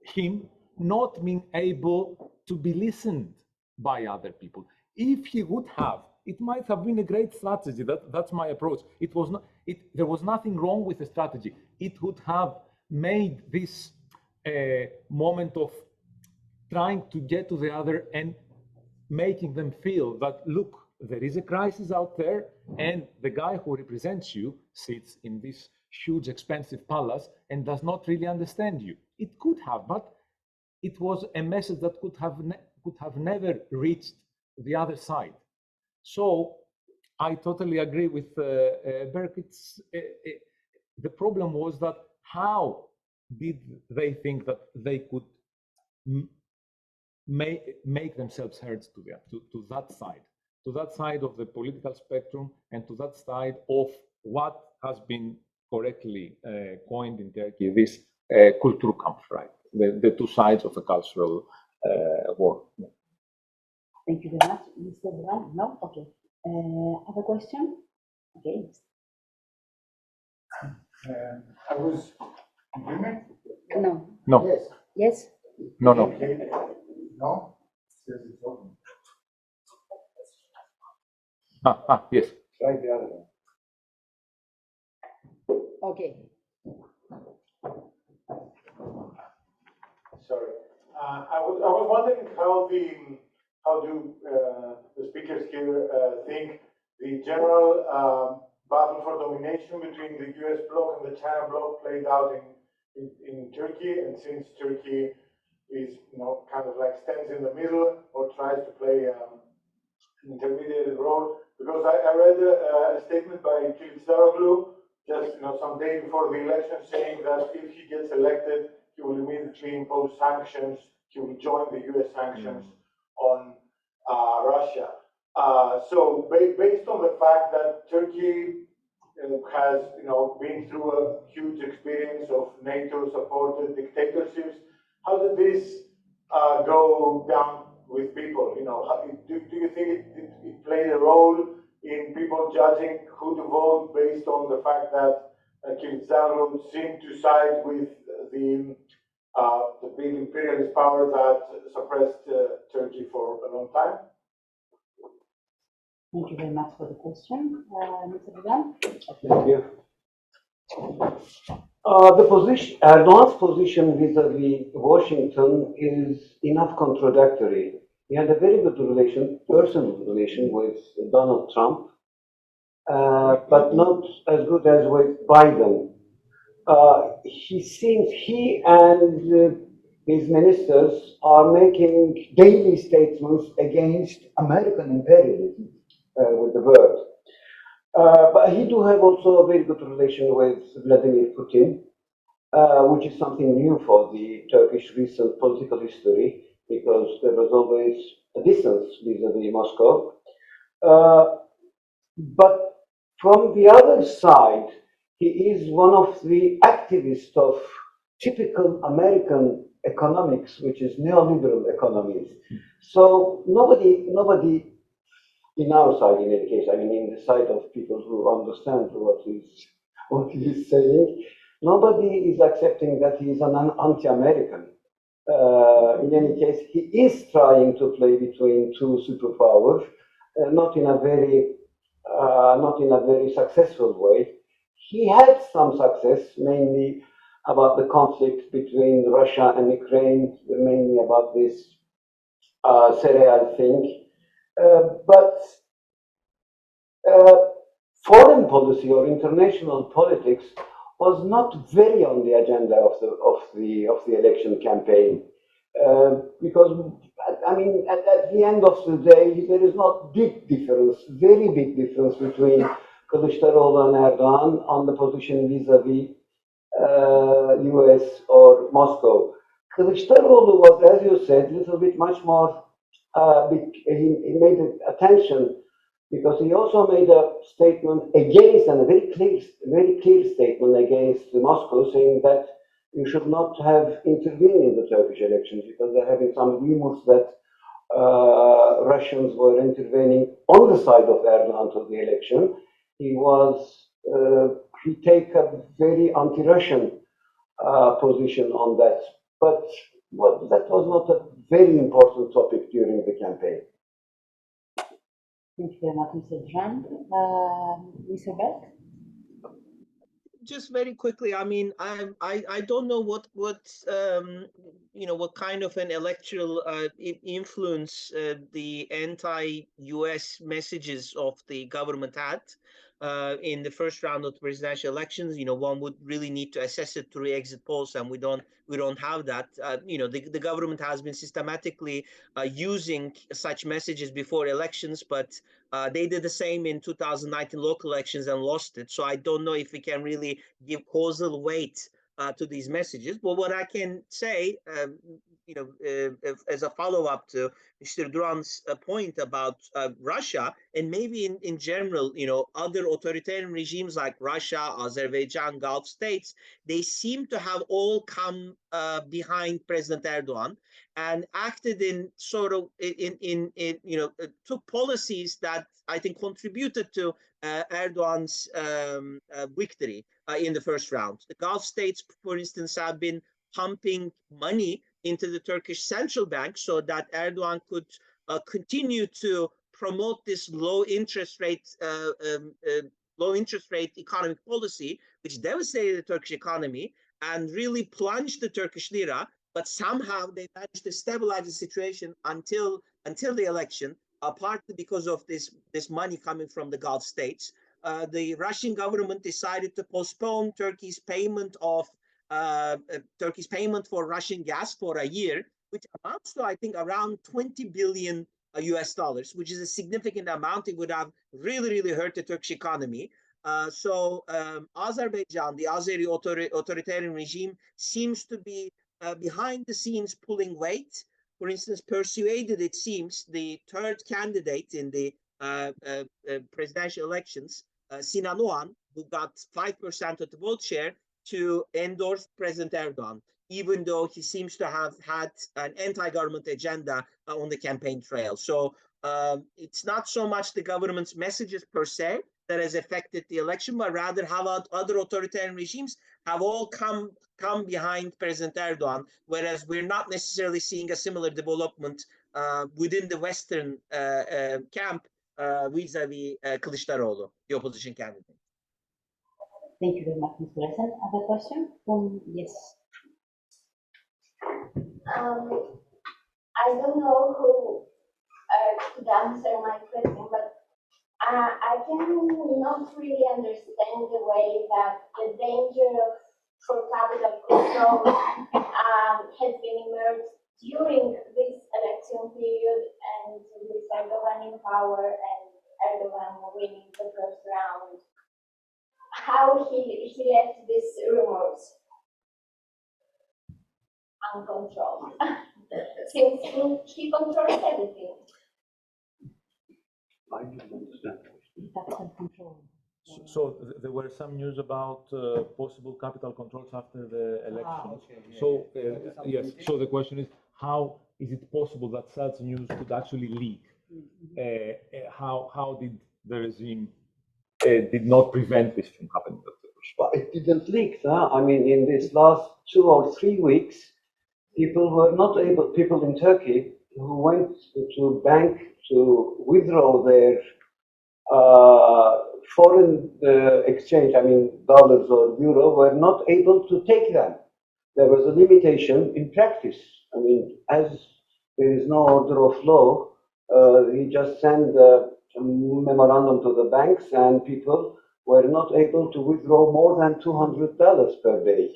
him not being able to be listened by other people. If he would have, it might have been a great strategy. That's my approach. It was not. There was nothing wrong with the strategy. It would have made this moment of trying to get to the other and making them feel that, look, there is a crisis out there, and the guy who represents you sits in this huge, expensive palace and does not really understand you. It could have, but it was a message that could have never reached the other side. So I totally agree with Berk. The problem was that how did they think that they could make themselves heard to that side of the political spectrum, and to that side of what has been correctly coined in Turkey, this Kulturkampf, right? The two sides of a cultural war. Thank you very much, Mr. Duran. No? Okay. Other question? Okay. I was agreement? No. No. Yes. Yes? No. Okay. No? Says it's open. Yes. Try the other one. Okay. Sorry. I was wondering how do the speakers here think the general battle for domination between the US bloc and the China bloc played out in Turkey, and since Turkey is, kind of like stands in the middle or tries to play an intermediate role, because I read a statement by Kılıçdaroğlu just some day before the election, saying that if he gets elected, he will immediately impose sanctions. He will join the U.S. sanctions on Russia. So based on the fact that Turkey has, been through a huge experience of NATO-supported dictatorships, how did this go down with people? Do you think it played a role in people judging who to vote based on the fact that Kılıçdaroğlu seemed to side with the big imperialist power that suppressed Turkey for a long time? Thank you very much for the question, Mr. Duran. Thank you. Erdogan's position vis-a-vis Washington is enough contradictory. He had a very good personal relation with Donald Trump, but not as good as with Biden. He and his ministers are making daily statements against American imperialism, with the word. But he do have also a very good relation with Vladimir Putin, which is something new for the Turkish recent political history, because there was always a distance vis-a-vis Moscow. But from the other side, he is one of the activists of typical American economics, which is neoliberal economies. So nobody in our side, in any case, I mean in the side of people who understand what he is saying, nobody is accepting that he is an anti-American. In any case, he is trying to play between two superpowers, not in a very successful way. He had some success, mainly about the conflict between Russia and Ukraine, mainly about this cereal thing. But foreign policy or international politics was not very on the agenda of the election campaign, because I mean at the end of the day there is not very big difference between Kılıçdaroğlu and Erdogan on the position vis-a-vis US or Moscow. Kılıçdaroğlu was, as you said, a little bit much more. He made attention because he also made a statement against, and a very clear statement against Moscow, saying that you should not have intervened in the Turkish elections because there have been some rumors that Russians were intervening on the side of Erdogan to the election. He take a very anti-Russian position on that, but that was not a very important topic during the campaign. Thank you very much, Mr. Duran. Mr. Berk? Just very quickly, I mean, I don't know what kind of an electoral influence the anti-US messages of the government had in the first round of the presidential elections. One would really need to assess it through exit polls, and we don't have that. The government has been systematically using such messages before elections, but they did the same in 2019 local elections and lost it. So I don't know if we can really give causal weight to these messages. But what I can say, as a follow-up to Mr. Duran's point about Russia, and maybe in general, other authoritarian regimes like Russia, Azerbaijan, Gulf states, they seem to have all come behind President Erdogan and acted in sort of took policies that I think contributed to Erdogan's victory in the first round. The Gulf states, for instance, have been pumping money into the Turkish central bank so that Erdogan could continue to promote this low interest rate economic policy, which devastated the Turkish economy and really plunged the Turkish lira. But somehow they managed to stabilize the situation until the election, partly because of this money coming from the Gulf states. The Russian government decided to postpone Turkey's payment for Russian gas for a year, which amounts to, I think, around 20 billion US dollars, which is a significant amount. It would have really, really hurt the Turkish economy. So Azerbaijan, the Azeri authoritarian regime, seems to be behind the scenes pulling weight. For instance, persuaded, it seems, the third candidate in the presidential elections, Sinan Oğan, who got 5% of the vote share, to endorse President Erdogan, even though he seems to have had an anti-government agenda on the campaign trail. So it's not so much the government's messages per se that has affected the election, but rather how other authoritarian regimes have all come behind President Erdogan, whereas we're not necessarily seeing a similar development within the Western camp vis-a-vis Kılıçdaroğlu, the opposition candidate. Thank you very much, Mr. Esen. Other question? Yes. I don't know who could answer my question, but I cannot really understand the way that the danger for capital control has been emerged during this election period and with Erdogan in power and Erdogan winning the first round. How he left these rumors uncontrolled. Since he controls everything. I didn't understand. So there were some news about possible capital controls after the election. So yes. So the question is, how is it possible that such news could actually leak? How did the regime did not prevent this from happening? Well, it didn't leak. I mean, in these last 2 or 3 weeks, people in Turkey who went to bank to withdraw their foreign exchange, I mean, dollars or euro, were not able to take them. There was a limitation in practice. I mean, as there is no order of law, he just sent a memorandum to the banks, and people were not able to withdraw more than $200 per day.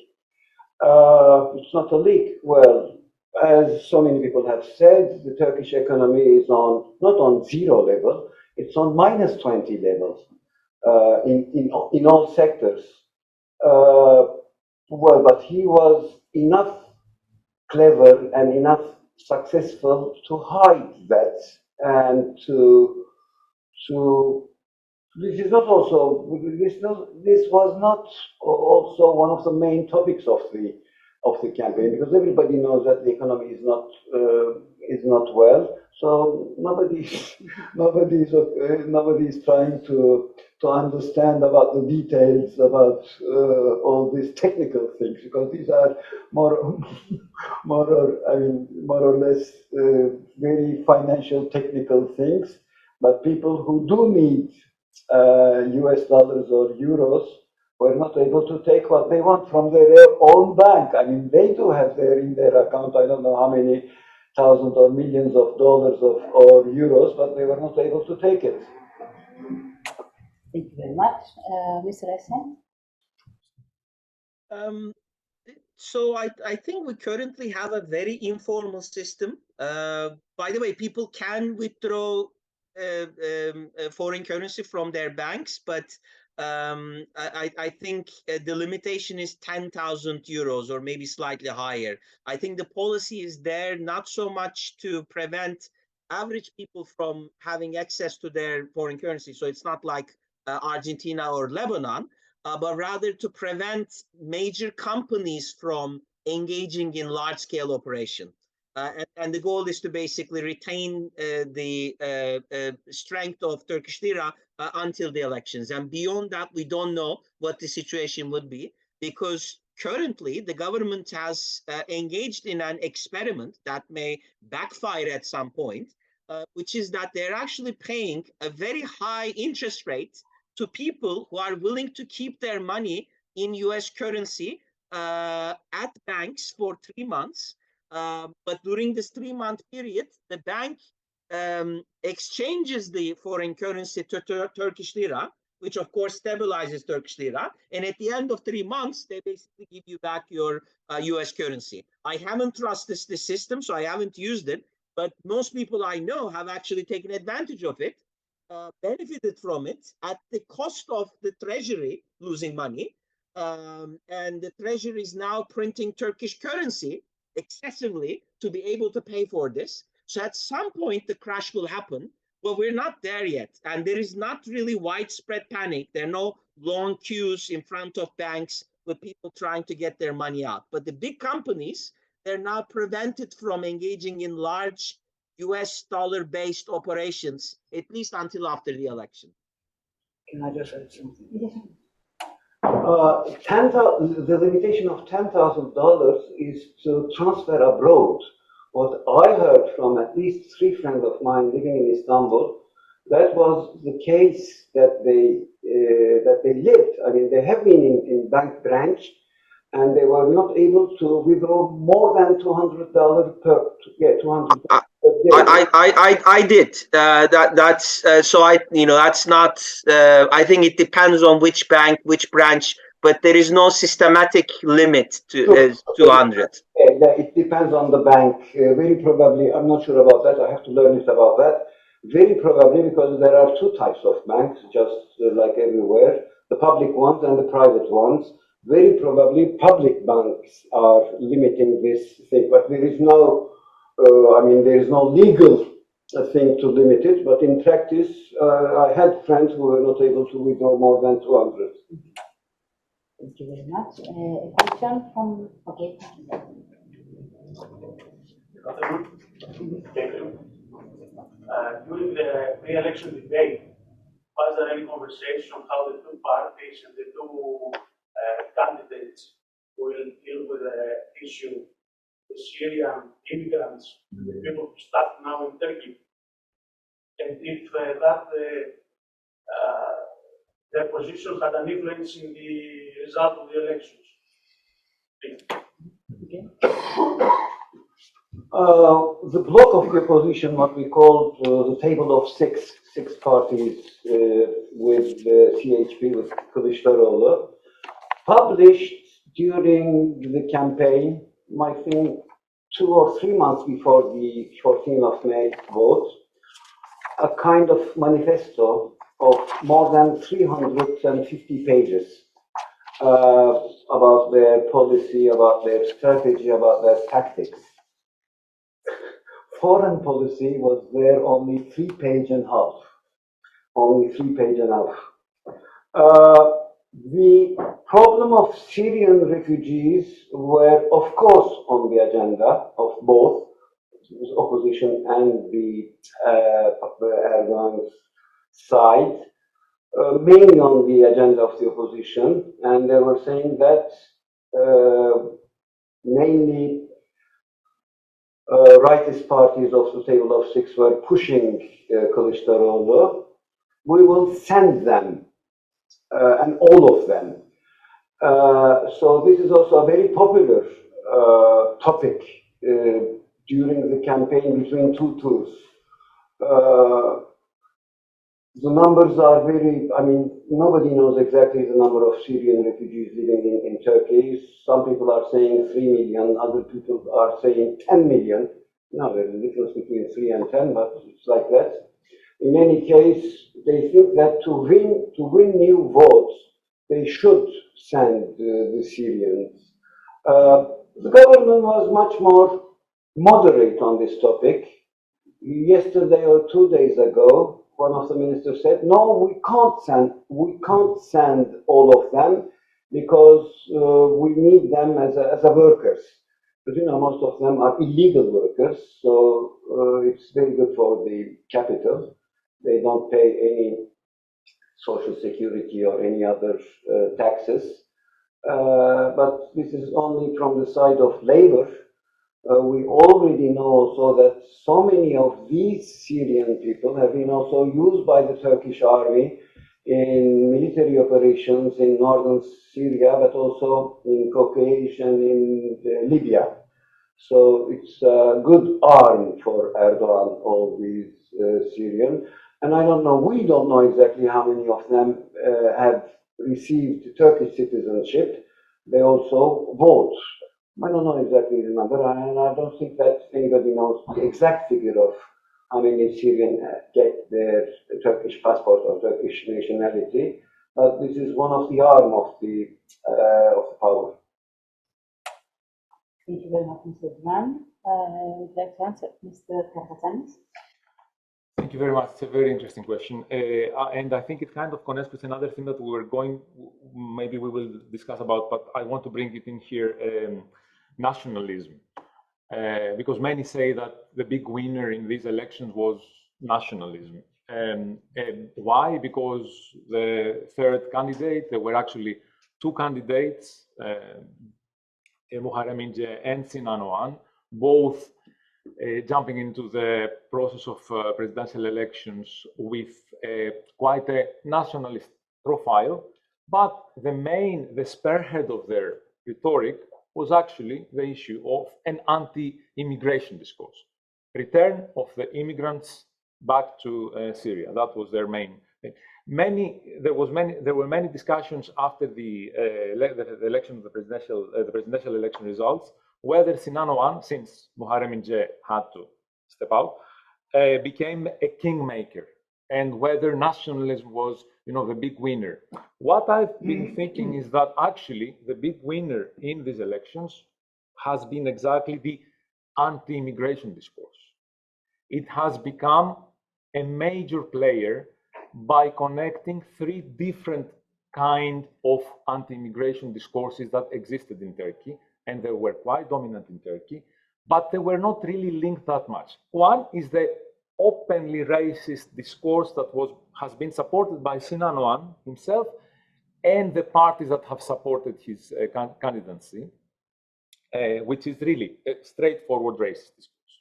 It's not a leak. Well, as so many people have said, the Turkish economy is not on zero level, it's on -20 levels in all sectors. Well, but he was enough clever and enough successful to hide that and to to, this is not also, this was not also one of the main topics of the campaign, because everybody knows that the economy is not well. So nobody is trying to understand about the details about all these technical things, because these are more or less very financial technical things. But people who do need US dollars or euros were not able to take what they want from their own bank. I mean, they do have in their account, I don't know how many thousands or millions of dollars or euros, but they were not able to take it. Thank you very much. Mr. Esen? So I think we currently have a very informal system. By the way, people can withdraw foreign currency from their banks, but I think the limitation is 10,000 euros or maybe slightly higher. I think the policy is there not so much to prevent average people from having access to their foreign currency. So it's not like Argentina or Lebanon, but rather to prevent major companies from engaging in large-scale operation. And the goal is to basically retain the strength of Turkish lira until the elections. And beyond that, we don't know what the situation would be, because currently the government has engaged in an experiment that may backfire at some point, which is that they're actually paying a very high interest rate to people who are willing to keep their money in US currency at banks for 3 months. But during this 3-month period, the bank exchanges the foreign currency to Turkish lira, which of course stabilizes Turkish lira. And at the end of 3 months, they basically give you back your US currency. I haven't trusted this system, so I haven't used it. But most people I know have actually taken advantage of it, benefited from it at the cost of the treasury losing money. And the treasury is now printing Turkish currency excessively to be able to pay for this. So at some point the crash will happen, but we're not there yet. And there is not really widespread panic. There are no long queues in front of banks with people trying to get their money out. But the big companies, they're now prevented from engaging in large US dollar-based operations, at least until after the election. Can I just add something? Yes. The limitation of $10,000 is to transfer abroad. What I heard from at least 3 friends of mine living in Istanbul, that was the case that they lived. I mean, they have been in bank branch, and they were not able to withdraw more than $200 per. Yeah, 200. I did. That's so that's not. I think it depends on which bank, which branch, but there is no systematic limit to 200. Yeah, it depends on the bank. Very probably, I'm not sure about that. I have to learn it about that. Very probably because there are 2 types of banks, just like everywhere: the public ones and the private ones. Very probably, public banks are limiting this thing, but there is no. There is no legal thing to limit it, but in practice, I had friends who were not able to withdraw more than 200. Thank you very much. A question from, okay. During the pre-election debate, was there any conversation on how the 2 parties and the 2 candidates will deal with the issue? The Syrian immigrants, the people who start now in Turkey, and if their position had an influence in the result of the elections. The bloc of the opposition, what we call the table of six parties with CHP, with Kılıçdaroğlu, published during the campaign, I think 2 or 3 months before the 14th of May vote, a kind of manifesto of more than 350 pages about their policy, about their strategy, about their tactics. Foreign policy was there only 3.5 pages. only 3 pages enough. The problem of Syrian refugees were, of course, on the agenda of both the opposition and the Erdogan's side, mainly on the agenda of the opposition, and they were saying that mainly rightist parties of the table of 6 were pushing Kılıçdaroğlu. We will send them, and all of them. So this is also a very popular topic during the campaign between 2 tours. The numbers are very, I mean, nobody knows exactly the number of Syrian refugees living in Turkey. Some people are saying 3 million, other people are saying 10 million. No, there's a difference between 3 and 10, but it's like that. In any case, they think that to win new votes, they should send the Syrians. The government was much more moderate on this topic. Yesterday or 2 days ago, one of the ministers said, "No, we can't send all of them because we need them as workers." But you know, most of them are illegal workers, so it's very good for the capital. They don't pay any social security or any other taxes. But this is only from the side of labor. We already know also that so many of these Syrian people have been also used by the Turkish army in military operations in northern Syria, but also in Caucasus and in Libya. So it's a good arm for Erdogan, all these Syrian. And I don't know, we don't know exactly how many of them have received Turkish citizenship. They also vote. I don't know exactly the number, and I don't think that anybody knows the exact figure of how many Syrians get their Turkish passport or Turkish nationality. But this is one of the arm of the power. Thank you very much, Mr. Duran. Would you like to answer, Mr. Karakatsanis? Thank you very much. It's a very interesting question. And I think it kind of connects with another thing that maybe we will discuss about, but I want to bring it in here, nationalism. Because many say that the big winner in these elections was nationalism. Why? Because the third candidate, there were actually 2 candidates, Muharrem İnce and Sinan Oğan, both jumping into the process of presidential elections with quite a nationalist profile, but the spearhead of their rhetoric was actually the issue of an anti-immigration discourse. Return of the immigrants back to Syria. That was their main thing. There were many discussions after the election of the presidential election results, whether Sinan Oğan, since Muharrem İnce had to step out, became a kingmaker, and whether nationalism was, the big winner. What I've been thinking is that actually the big winner in these elections has been exactly the anti-immigration discourse. It has become a major player by connecting 3 different kinds of anti-immigration discourses that existed in Turkey, and they were quite dominant in Turkey, but they were not really linked that much. One is the openly racist discourse that has been supported by Sinan Oğan himself and the parties that have supported his candidacy, which is really a straightforward racist discourse.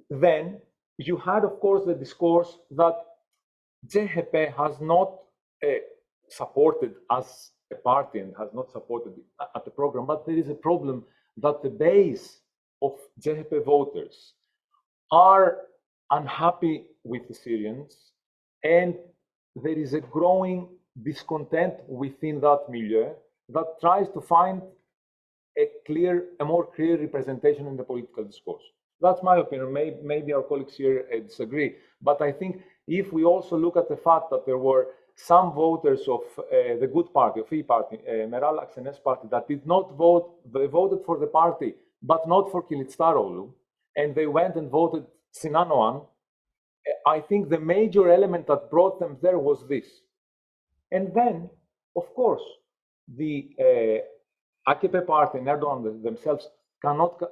Then you had, of course, the discourse that CHP has not supported as a party and has not supported at the program, but there is a problem that the base of CHP voters are unhappy with the Syrians, and there is a growing discontent within that milieu that tries to find a more clear representation in the political discourse. That's my opinion. Maybe our colleagues here disagree, but I think if we also look at the fact that there were some voters of the good party, of E Party, Meral Akşener's party, that did not vote, they voted for the party, but not for Kılıçdaroğlu, and they went and voted Sinan Oğan, I think the major element that brought them there was this. And then, of course, the AKP party and Erdogan themselves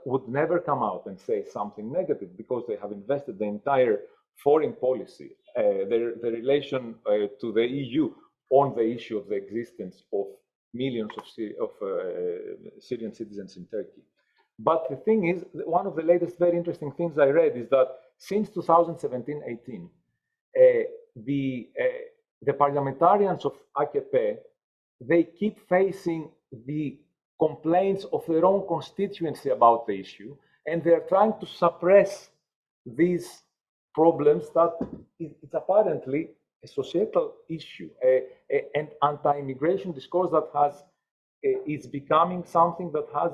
would never come out and say something negative because they have invested the entire foreign policy, their relation to the EU on the issue of the existence of millions of Syrian citizens in Turkey. But the thing is, one of the latest very interesting things I read is that since 2017-18, the parliamentarians of AKP, they keep facing the complaints of their own constituency about the issue, and they're trying to suppress these problems that it's apparently a societal issue, an anti-immigration discourse that is becoming something that has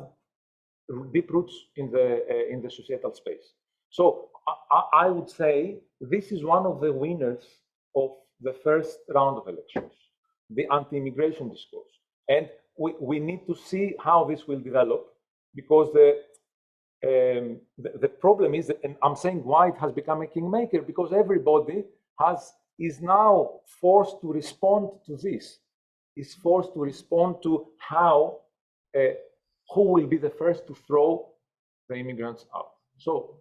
deep roots in the societal space. So I would say this is one of the winners of the first round of elections, the anti-immigration discourse. And we need to see how this will develop, because the problem is, and I'm saying why it has become a kingmaker, because everybody is now forced to respond to this, is forced to respond to how, who will be the first to throw the immigrants out. So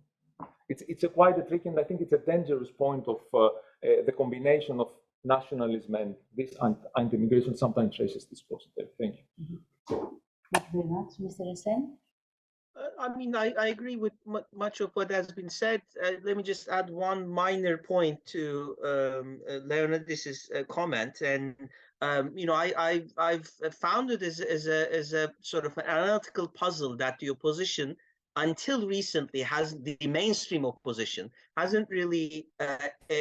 it's quite a tricky, and I think it's a dangerous point of the combination of nationalism and this anti-immigration sometimes raises this positive. Thank you. Thank you very much, Mr. Esen. I mean, I agree with much of what has been said. Let me just add one minor point to Leonidas's comment. And you know, I've found it as a sort of an analytical puzzle that the opposition, until recently, the mainstream opposition hasn't really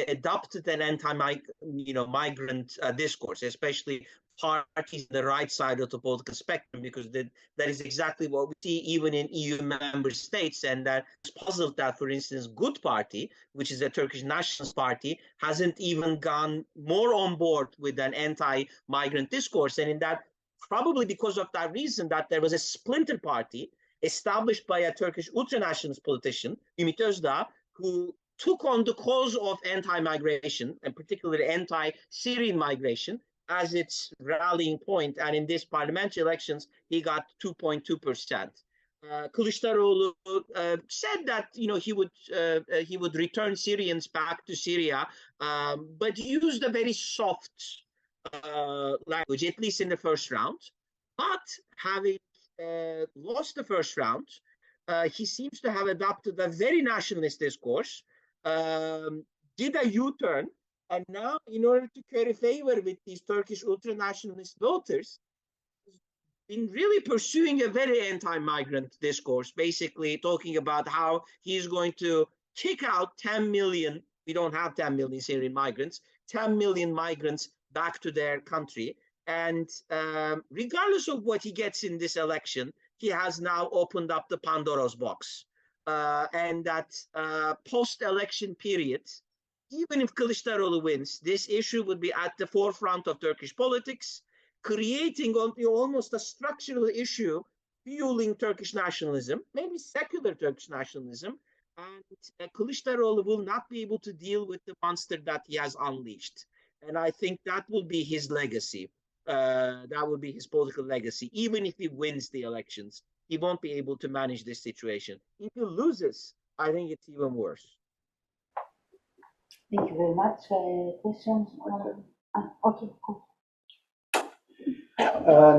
adopted an anti-migrant discourse, especially parties on the right side of the political spectrum, because that is exactly what we see even in EU member states, and that is puzzled that, for instance, Good Party, which is a Turkish nationalist party, hasn't even gone more on board with an anti-migrant discourse. And in that, probably because of that reason, that there was a splinter party established by a Turkish ultranationalist politician, Ümit Özdağ, who took on the cause of anti-migration, and particularly anti-Syrian migration, as its rallying point. And in this parliamentary elections, he got 2.2%. Kılıçdaroğlu said that he would return Syrians back to Syria, but used a very soft language, at least in the first round. But having lost the first round, he seems to have adopted a very nationalist discourse, did a U-turn, and now, in order to curry favor with these Turkish ultra-nationalist voters, been really pursuing a very anti-migrant discourse, basically talking about how he's going to kick out 10 million, we don't have 10 million Syrian migrants, 10 million migrants back to their country. And regardless of what he gets in this election, he has now opened up the Pandora's box. And that post-election period, even if Kılıçdaroğlu wins, this issue would be at the forefront of Turkish politics, creating almost a structural issue, fueling Turkish nationalism, maybe secular Turkish nationalism, and Kılıçdaroğlu will not be able to deal with the monster that he has unleashed. And I think that will be his legacy. That will be his political legacy. Even if he wins the elections, he won't be able to manage this situation. If he loses, I think it's even worse. Thank you very much. Questions? Okay, cool.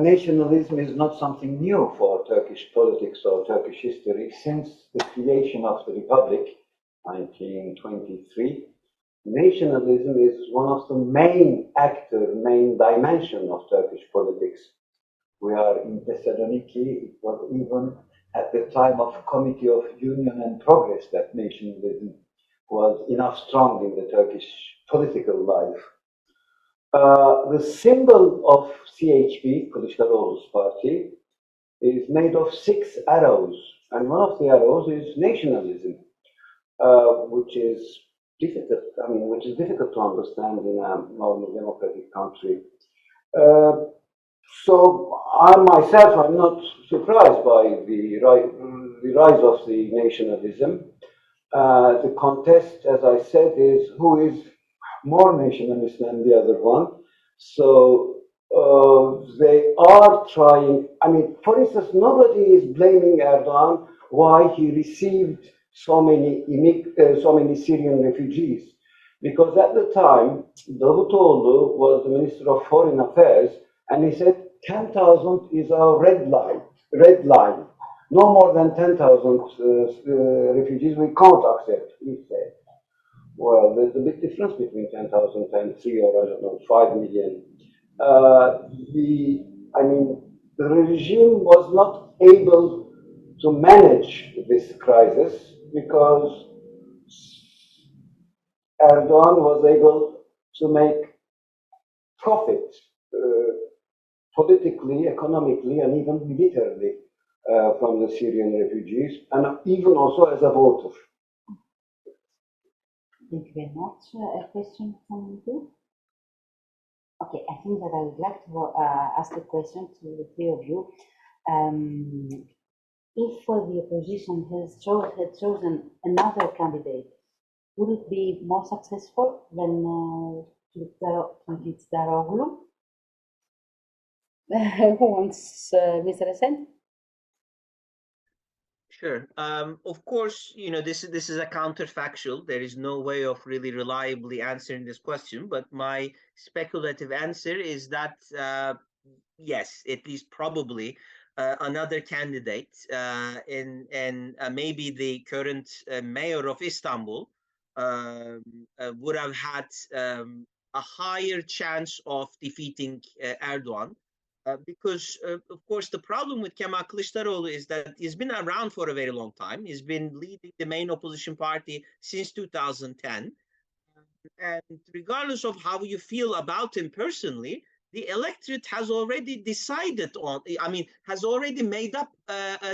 Nationalism is not something new for Turkish politics or Turkish history. Since the creation of the Republic, 1923, nationalism is one of the main dimension of Turkish politics. We are in Thessaloniki, it was even at the time of Committee of Union and Progress that nationalism was enough strong in the Turkish political life. The symbol of CHP, Kılıçdaroğlu's party, is made of 6 arrows, and one of the arrows is nationalism, which is difficult to understand in a normal democratic country. So I'm not surprised by the rise of the nationalism. The contest, as I said, is who is more nationalist than the other one. So they are trying. I mean, for instance, nobody is blaming Erdogan why he received so many Syrian refugees, because at the time Davutoğlu was the Minister of Foreign Affairs, and he said 10,000 is our red line. No more than 10,000 refugees we can't accept, he said. Well, there's a big difference between 10,000 and 3 or, I don't know, 5 million. The regime was not able to manage this crisis because Erdogan was able to make profit politically, economically, and even militarily from the Syrian refugees, and even also as a voter. Thank you very much. A question from you? Okay, I think that I would like to ask a question to the three of you. If the opposition had chosen another candidate, would it be more successful than Kılıçdaroğlu? Who wants Mr. Esen? Sure. Of course, this is a counterfactual. There is no way of really reliably answering this question. But my speculative answer is that yes, at least probably another candidate, and maybe the current mayor of Istanbul would have had a higher chance of defeating Erdogan. Because, of course, the problem with Kemal Kılıçdaroğlu is that he's been around for a very long time. He's been leading the main opposition party since 2010. And regardless of how you feel about him personally, the electorate has already decided on, has already made up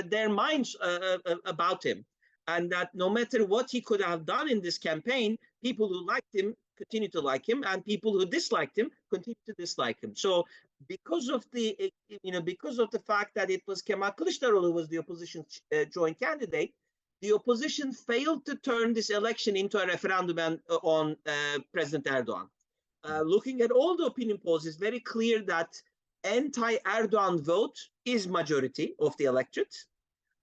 their minds about him. And that no matter what he could have done in this campaign, people who liked him continue to like him, and people who disliked him continue to dislike him. So because of the fact that it was Kemal Kılıçdaroğlu who was the opposition joint candidate, the opposition failed to turn this election into a referendum on President Erdogan. Looking at all the opinion polls, it's very clear that anti-Erdogan vote is majority of the electorate,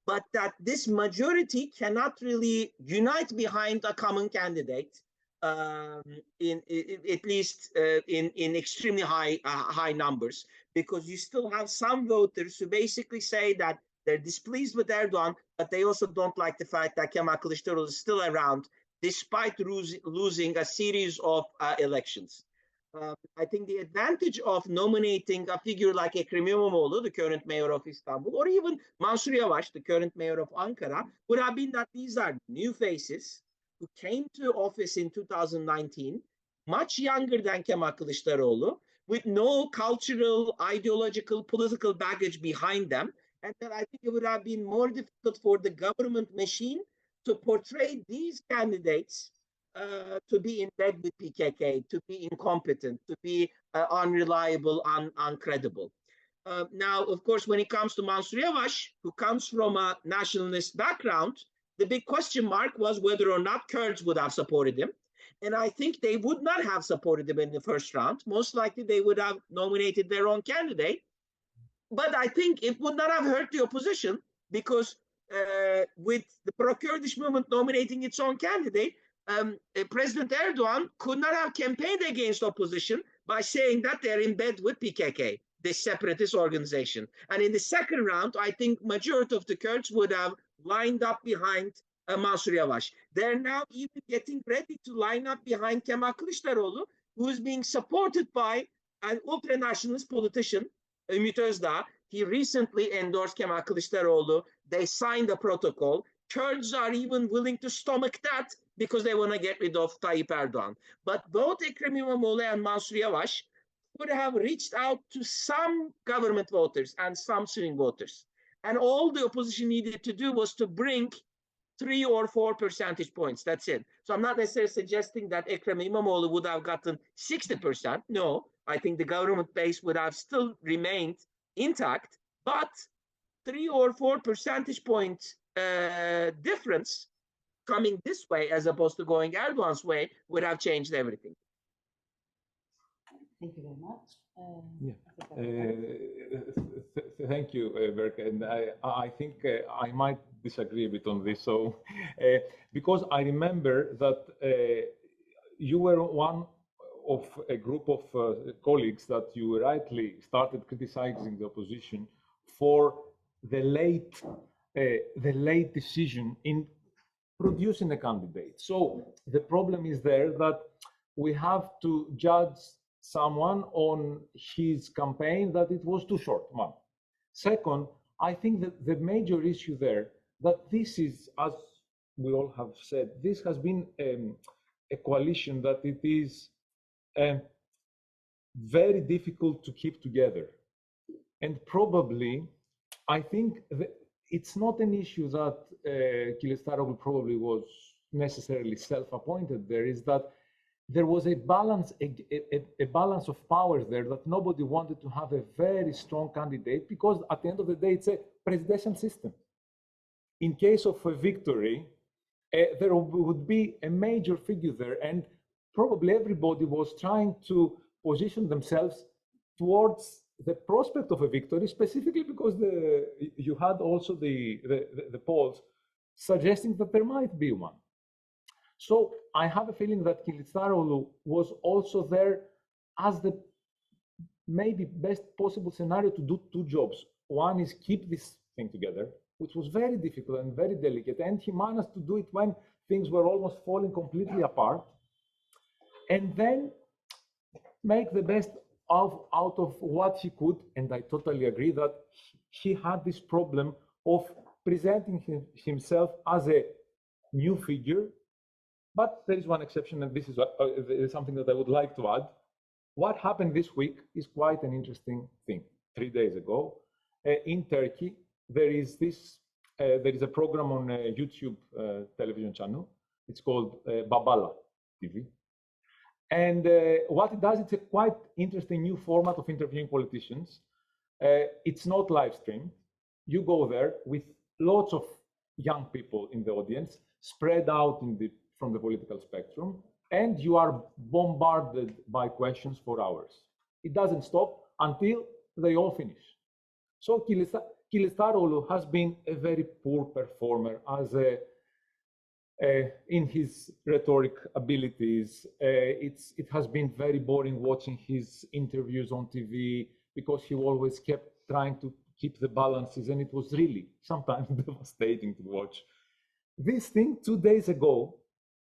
but that this majority cannot really unite behind a common candidate, at least in extremely high numbers, because you still have some voters who basically say that they're displeased with Erdogan, but they also don't like the fact that Kemal Kılıçdaroğlu is still around despite losing a series of elections. I think the advantage of nominating a figure like Ekrem İmamoğlu, the current mayor of Istanbul, or even Mansur Yavaş, the current mayor of Ankara, would have been that these are new faces who came to office in 2019, much younger than Kemal Kılıçdaroğlu, with no cultural, ideological, political baggage behind them. And that I think it would have been more difficult for the government machine to portray these candidates to be in bed with PKK, to be incompetent, to be unreliable, uncredible. Now, of course, when it comes to Mansur Yavaş, who comes from a nationalist background, the big question mark was whether or not Kurds would have supported him. And I think they would not have supported him in the first round. Most likely they would have nominated their own candidate. But I think it would not have hurt the opposition, because with the pro-Kurdish movement nominating its own candidate, President Erdogan could not have campaigned against opposition by saying that they're in bed with PKK, this separatist organization. And in the second round, I think majority of the Kurds would have lined up behind Mansur Yavaş. They're now even getting ready to line up behind Kemal Kılıçdaroğlu, who is being supported by an ultra-nationalist politician, Ümit Özdağ. He recently endorsed Kemal Kılıçdaroğlu. They signed a protocol. Kurds are even willing to stomach that because they want to get rid of Tayyip Erdogan. But both Ekrem İmamoğlu and Mansur Yavaş would have reached out to some government voters and some swing voters. And all the opposition needed to do was to bring 3 or 4 percentage points. That's it. So I'm not necessarily suggesting that Ekrem İmamoğlu would have gotten 60%. No, I think the government base would have still remained intact, but 3 or 4 percentage points difference coming this way as opposed to going Erdogan's way would have changed everything. Thank you very much. Thank you, Berk. And I think I might disagree a bit on this. So, because I remember that you were one of a group of colleagues that you rightly started criticizing the opposition for the late decision in producing a candidate. So the problem is there that we have to judge someone on his campaign that it was too short, one. Second, I think that the major issue there, that this is, as we all have said, this has been a coalition that it is very difficult to keep together. And probably, I think that it's not an issue that Kılıçdaroğlu probably was necessarily self-appointed. There is that there was a balance of powers there, that nobody wanted to have a very strong candidate, because at the end of the day, it's a presidential system. In case of a victory, there would be a major figure there, and probably everybody was trying to position themselves towards the prospect of a victory, specifically because you had also the polls suggesting that there might be one. So I have a feeling that Kılıçdaroğlu was also there as the maybe best possible scenario to do two jobs. One is keep this thing together, which was very difficult and very delicate, and he managed to do it when things were almost falling completely apart, and then make the best out of what he could. And I totally agree that he had this problem of presenting himself as a new figure. But there is one exception, and this is something that I would like to add. What happened this week is quite an interesting thing. 3 days ago, in Turkey, there is a program on a YouTube television channel. It's called Babala TV. And what it does, it's a quite interesting new format of interviewing politicians. It's not live streamed. You go there with lots of young people in the audience, spread out from the political spectrum, and you are bombarded by questions for hours. It doesn't stop until they all finish. So Kılıçdaroğlu has been a very poor performer in his rhetoric abilities. It has been very boring watching his interviews on TV, because he always kept trying to keep the balances, and it was really sometimes devastating to watch. This thing 2 days ago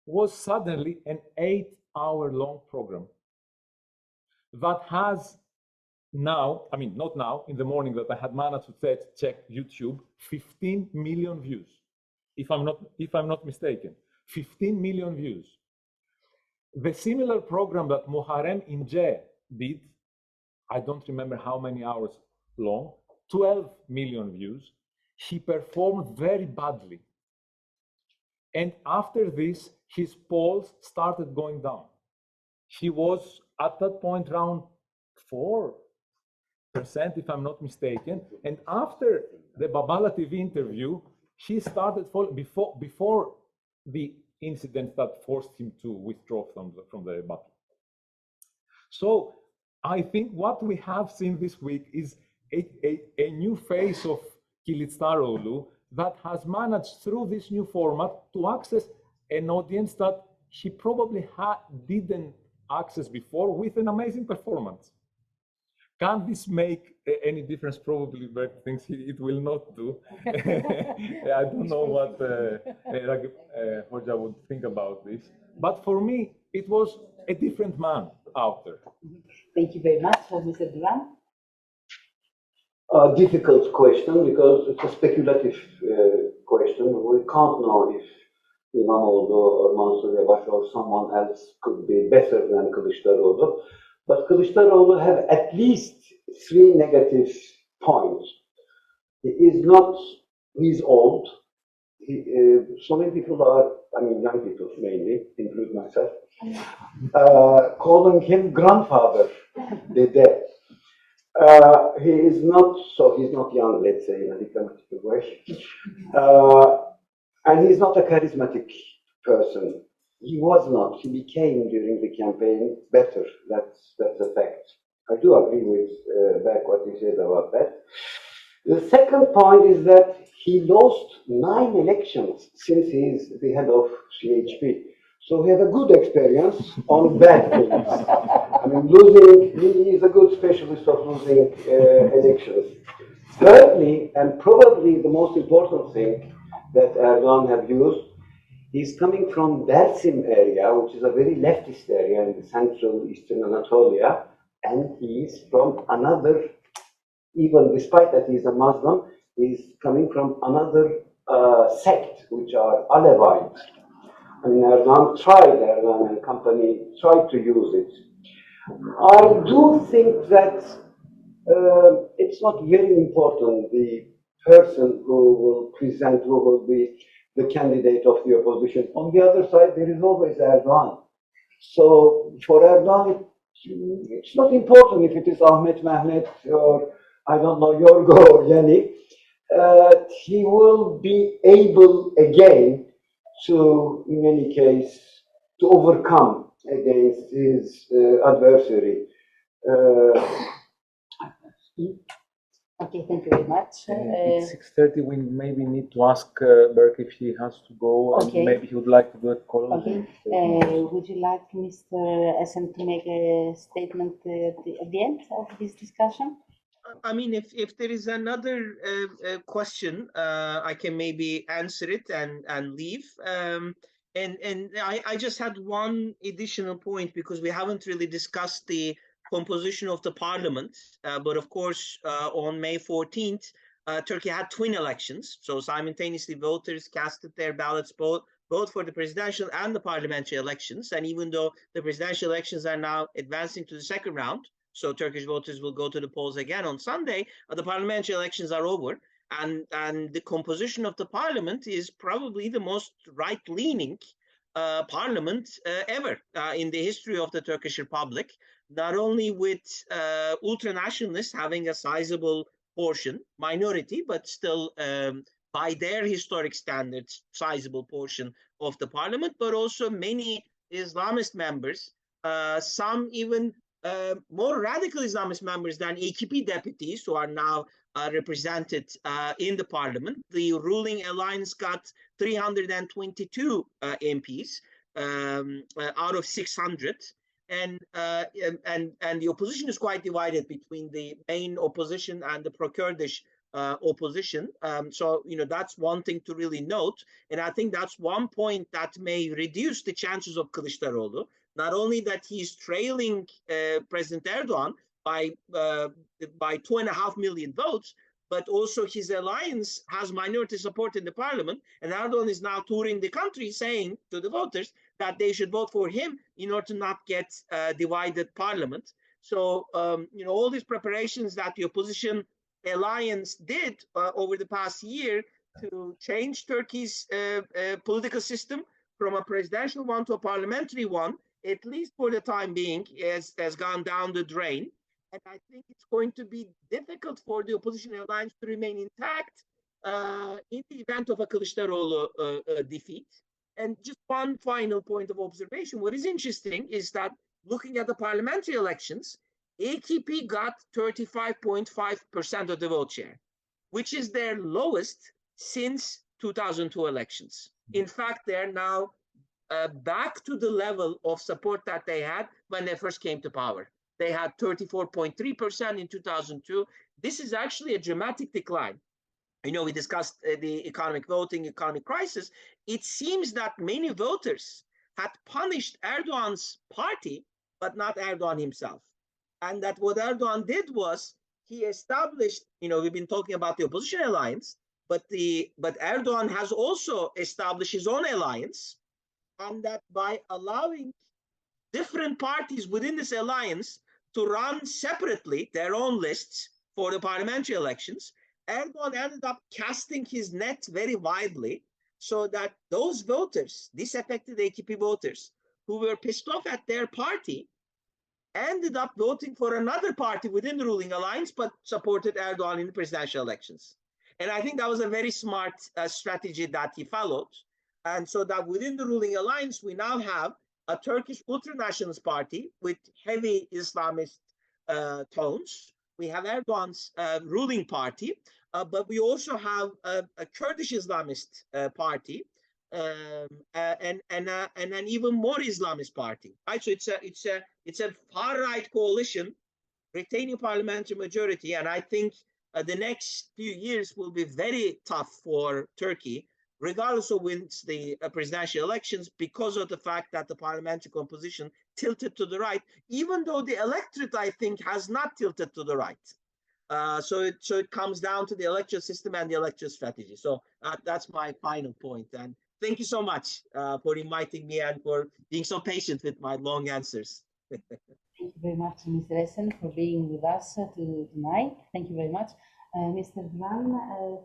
was suddenly an 8-hour-long program that has now, I mean, not now, in the morning that I had managed to check YouTube, 15 million views. If I'm not mistaken, 15 million views. The similar program that Muharrem İnce did, I don't remember how many hours long, 12 million views. He performed very badly. And after this, his polls started going down. He was at that point around 4%, if I'm not mistaken. And after the Babala TV interview, he started falling before the incident that forced him to withdraw from the battle. So I think what we have seen this week is a new face of Kılıçdaroğlu that has managed through this new format to access an audience that he probably didn't access before, with an amazing performance. Can this make any difference? Probably Berk thinks it will not do. I don't know what Ragıp would think about this. But for me, it was a different man out there. Thank you very much, Mr. Duran. Difficult question, because it's a speculative question. We can't know if İmamoğlu or Mansur Yavaş or someone else could be better than Kılıçdaroğlu. But Kılıçdaroğlu have at least 3 negative points. He's old. So many people young people mainly, include myself, calling him grandfather, dede. He's not young, let's say, in a diplomatic way. And he's not a charismatic person. He was not. He became during the campaign better. That's a fact. I do agree with Berk what he said about that. The second point is that he lost 9 elections since he is the head of CHP. So he has a good experience on bad things. I mean, he is a good specialist of losing elections. Thirdly, and probably the most important thing that Erdogan have used, he's coming from Dersim area, which is a very leftist area in the central eastern Anatolia, and he is from another, even despite that he's a Muslim, he's coming from another sect, which are Alevites. I mean, Erdogan and company tried to use it. I do think that it's not very important the person who will present, who will be the candidate of the opposition. On the other side, there is always Erdogan. So for Erdogan, it's not important if it is Ahmet Mehmet or, I don't know, Yorgo or Yannick. He will be able again to, in any case, to overcome against his adversary. Okay, thank you very much. It's 6:30. We maybe need to ask Berk if he has to go, okay. And maybe he would like to do a call. Okay. Would you like Mr. Esen to make a statement at the end of this discussion? I mean, if there is another question, I can maybe answer it and leave. And I just had one additional point, because we haven't really discussed the composition of the parliament. But of course, on May 14th, Turkey had twin elections. So simultaneously, voters casted their ballots both for the presidential and the parliamentary elections. And even though the presidential elections are now advancing to the second round, so Turkish voters will go to the polls again on Sunday, the parliamentary elections are over. And the composition of the parliament is probably the most right-leaning parliament ever in the history of the Turkish Republic, not only with ultranationalists having a sizable portion, minority, but still by their historic standards, sizable portion of the parliament, but also many Islamist members, some even more radical Islamist members than AKP deputies who are now represented in the parliament. The ruling alliance got 322 MPs out of 600. And the opposition is quite divided between the main opposition and the pro-Kurdish opposition. So, that's one thing to really note. And I think that's one point that may reduce the chances of Kılıçdaroğlu. Not only that he's trailing President Erdogan by 2.5 million votes, but also his alliance has minority support in the parliament. And Erdogan is now touring the country saying to the voters that they should vote for him in order to not get a divided parliament. So, all these preparations that the opposition alliance did over the past year to change Turkey's political system from a presidential one to a parliamentary one, at least for the time being, has gone down the drain. And I think it's going to be difficult for the opposition alliance to remain intact in the event of a Kılıçdaroğlu defeat. And just one final point of observation. What is interesting is that looking at the parliamentary elections, AKP got 35.5% of the vote share, which is their lowest since 2002 elections. In fact, they're now back to the level of support that they had when they first came to power. They had 34.3% in 2002. This is actually a dramatic decline. We discussed the economic voting, economic crisis. It seems that many voters had punished Erdogan's party, but not Erdogan himself. And that what Erdogan did was he established, we've been talking about the opposition alliance, but Erdogan has also established his own alliance. And that by allowing different parties within this alliance to run separately their own lists for the parliamentary elections, Erdogan ended up casting his net very widely, so that those voters, disaffected AKP voters, who were pissed off at their party, ended up voting for another party within the ruling alliance, but supported Erdogan in the presidential elections. And I think that was a very smart strategy that he followed. And so that within the ruling alliance, we now have a Turkish ultranationalist party with heavy Islamist tones. We have Erdogan's ruling party, but we also have a Kurdish Islamist party and an even more Islamist party. Right? So it's a far right coalition retaining parliamentary majority, and I think the next few years will be very tough for Turkey, regardless of wins the presidential elections, because of the fact that the parliamentary composition tilted to the right, even though the electorate, I think, has not tilted to the right. So it comes down to the electoral system and the electoral strategy. So that's my final point. And thank you so much for inviting me and for being so patient with my long answers. Thank you very much, Mr. Esen, for being with us tonight. Thank you very much. Mr. Duran,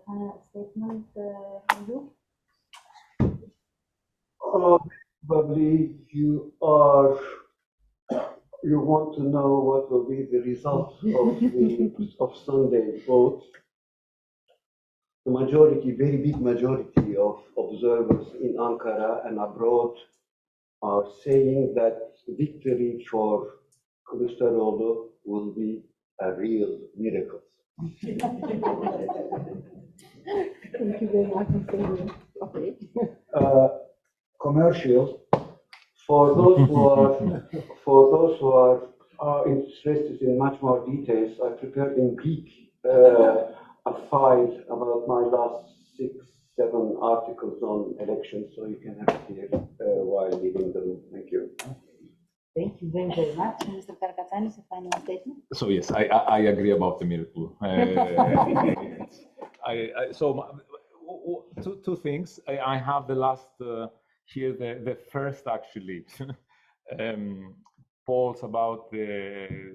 final statement from you? Probably you want to know what will be the result of Sunday vote. The majority, very big majority of observers in Ankara and abroad are saying that victory for Kılıçdaroğlu will be a real miracle. Thank you very much, Mr. Okay. Commercial. For those who are interested in much more details, I prepared in Greek a file about my last 6-7 articles on elections, so you can have it here while leaving the room. Thank you. Thank you very, very much. Mr. Karakatsanis, a final statement? So yes, I agree about the miracle. Two things. I have the last here, the first actually polls about the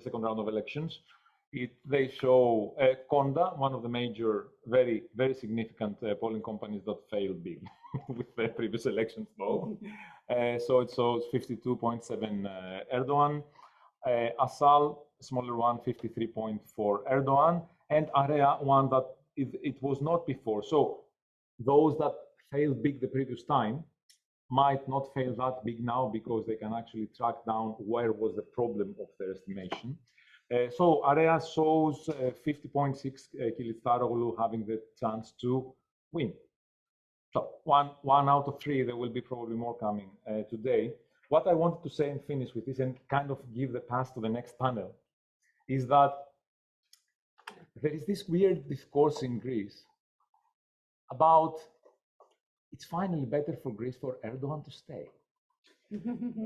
second round of elections. They show Conda, one of the major, very, very significant polling companies that failed big with the previous elections though. So it shows 52.7 Erdogan, Asal, smaller one, 53.4 Erdogan, and Area, one that it was not before. So those that failed big the previous time might not fail that big now, because they can actually track down where was the problem of their estimation. So Area shows 50.6 Kılıçdaroğlu having the chance to win. So one out of 3, there will be probably more coming today. What I wanted to say and finish with this, and kind of give the pass to the next panel, is that there is this weird discourse in Greece about it's finally better for Greece for Erdogan to stay.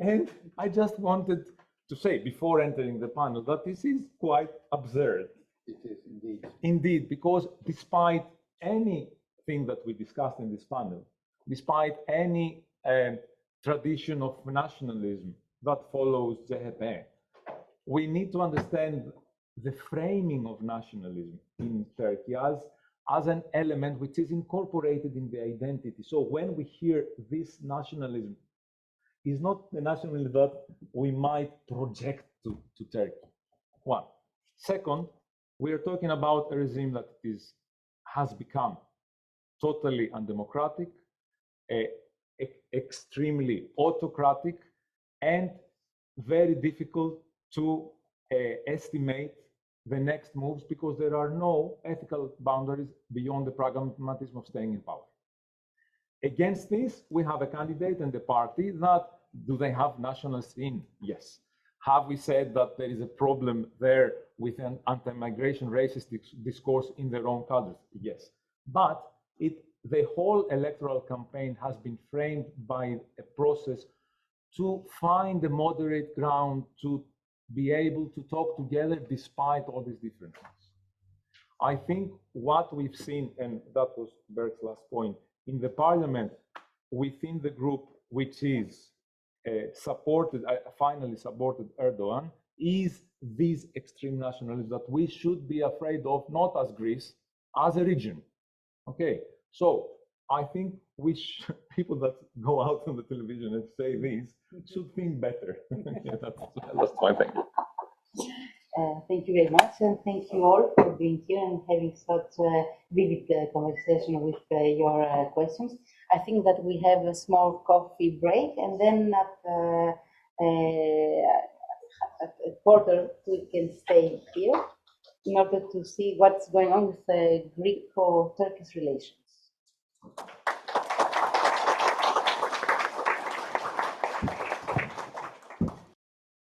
And I just wanted to say, before entering the panel, that this is quite absurd. It is indeed. Indeed, because despite anything that we discussed in this panel, despite any tradition of nationalism that follows CHP, we need to understand the framing of nationalism in Turkey as an element which is incorporated in the identity. So when we hear this nationalism, is not the nationalism that we might project to Turkey. One. Second, we are talking about a regime that has become totally undemocratic, extremely autocratic, and very difficult to estimate the next moves, because there are no ethical boundaries beyond the pragmatism of staying in power. Against this, we have a candidate and a party that, do they have nationalists in? Yes. Have we said that there is a problem there with an anti-migration racist discourse in their own cadres? Yes. But the whole electoral campaign has been framed by a process to find a moderate ground, to be able to talk together despite all these differences. I think what we've seen, and that was Berk's last point, in the parliament, within the group which is finally supported Erdogan, is this extreme nationalism that we should be afraid of, not as Greece, as a region. Okay, so I think people that go out on the television and say this should think better. That's my thing. Thank you very much, and thank you all for being here and having such a vivid conversation with your questions. I think that we have a small coffee break, and then at a quarter we can stay here in order to see what's going on with Greek-Turkish relations.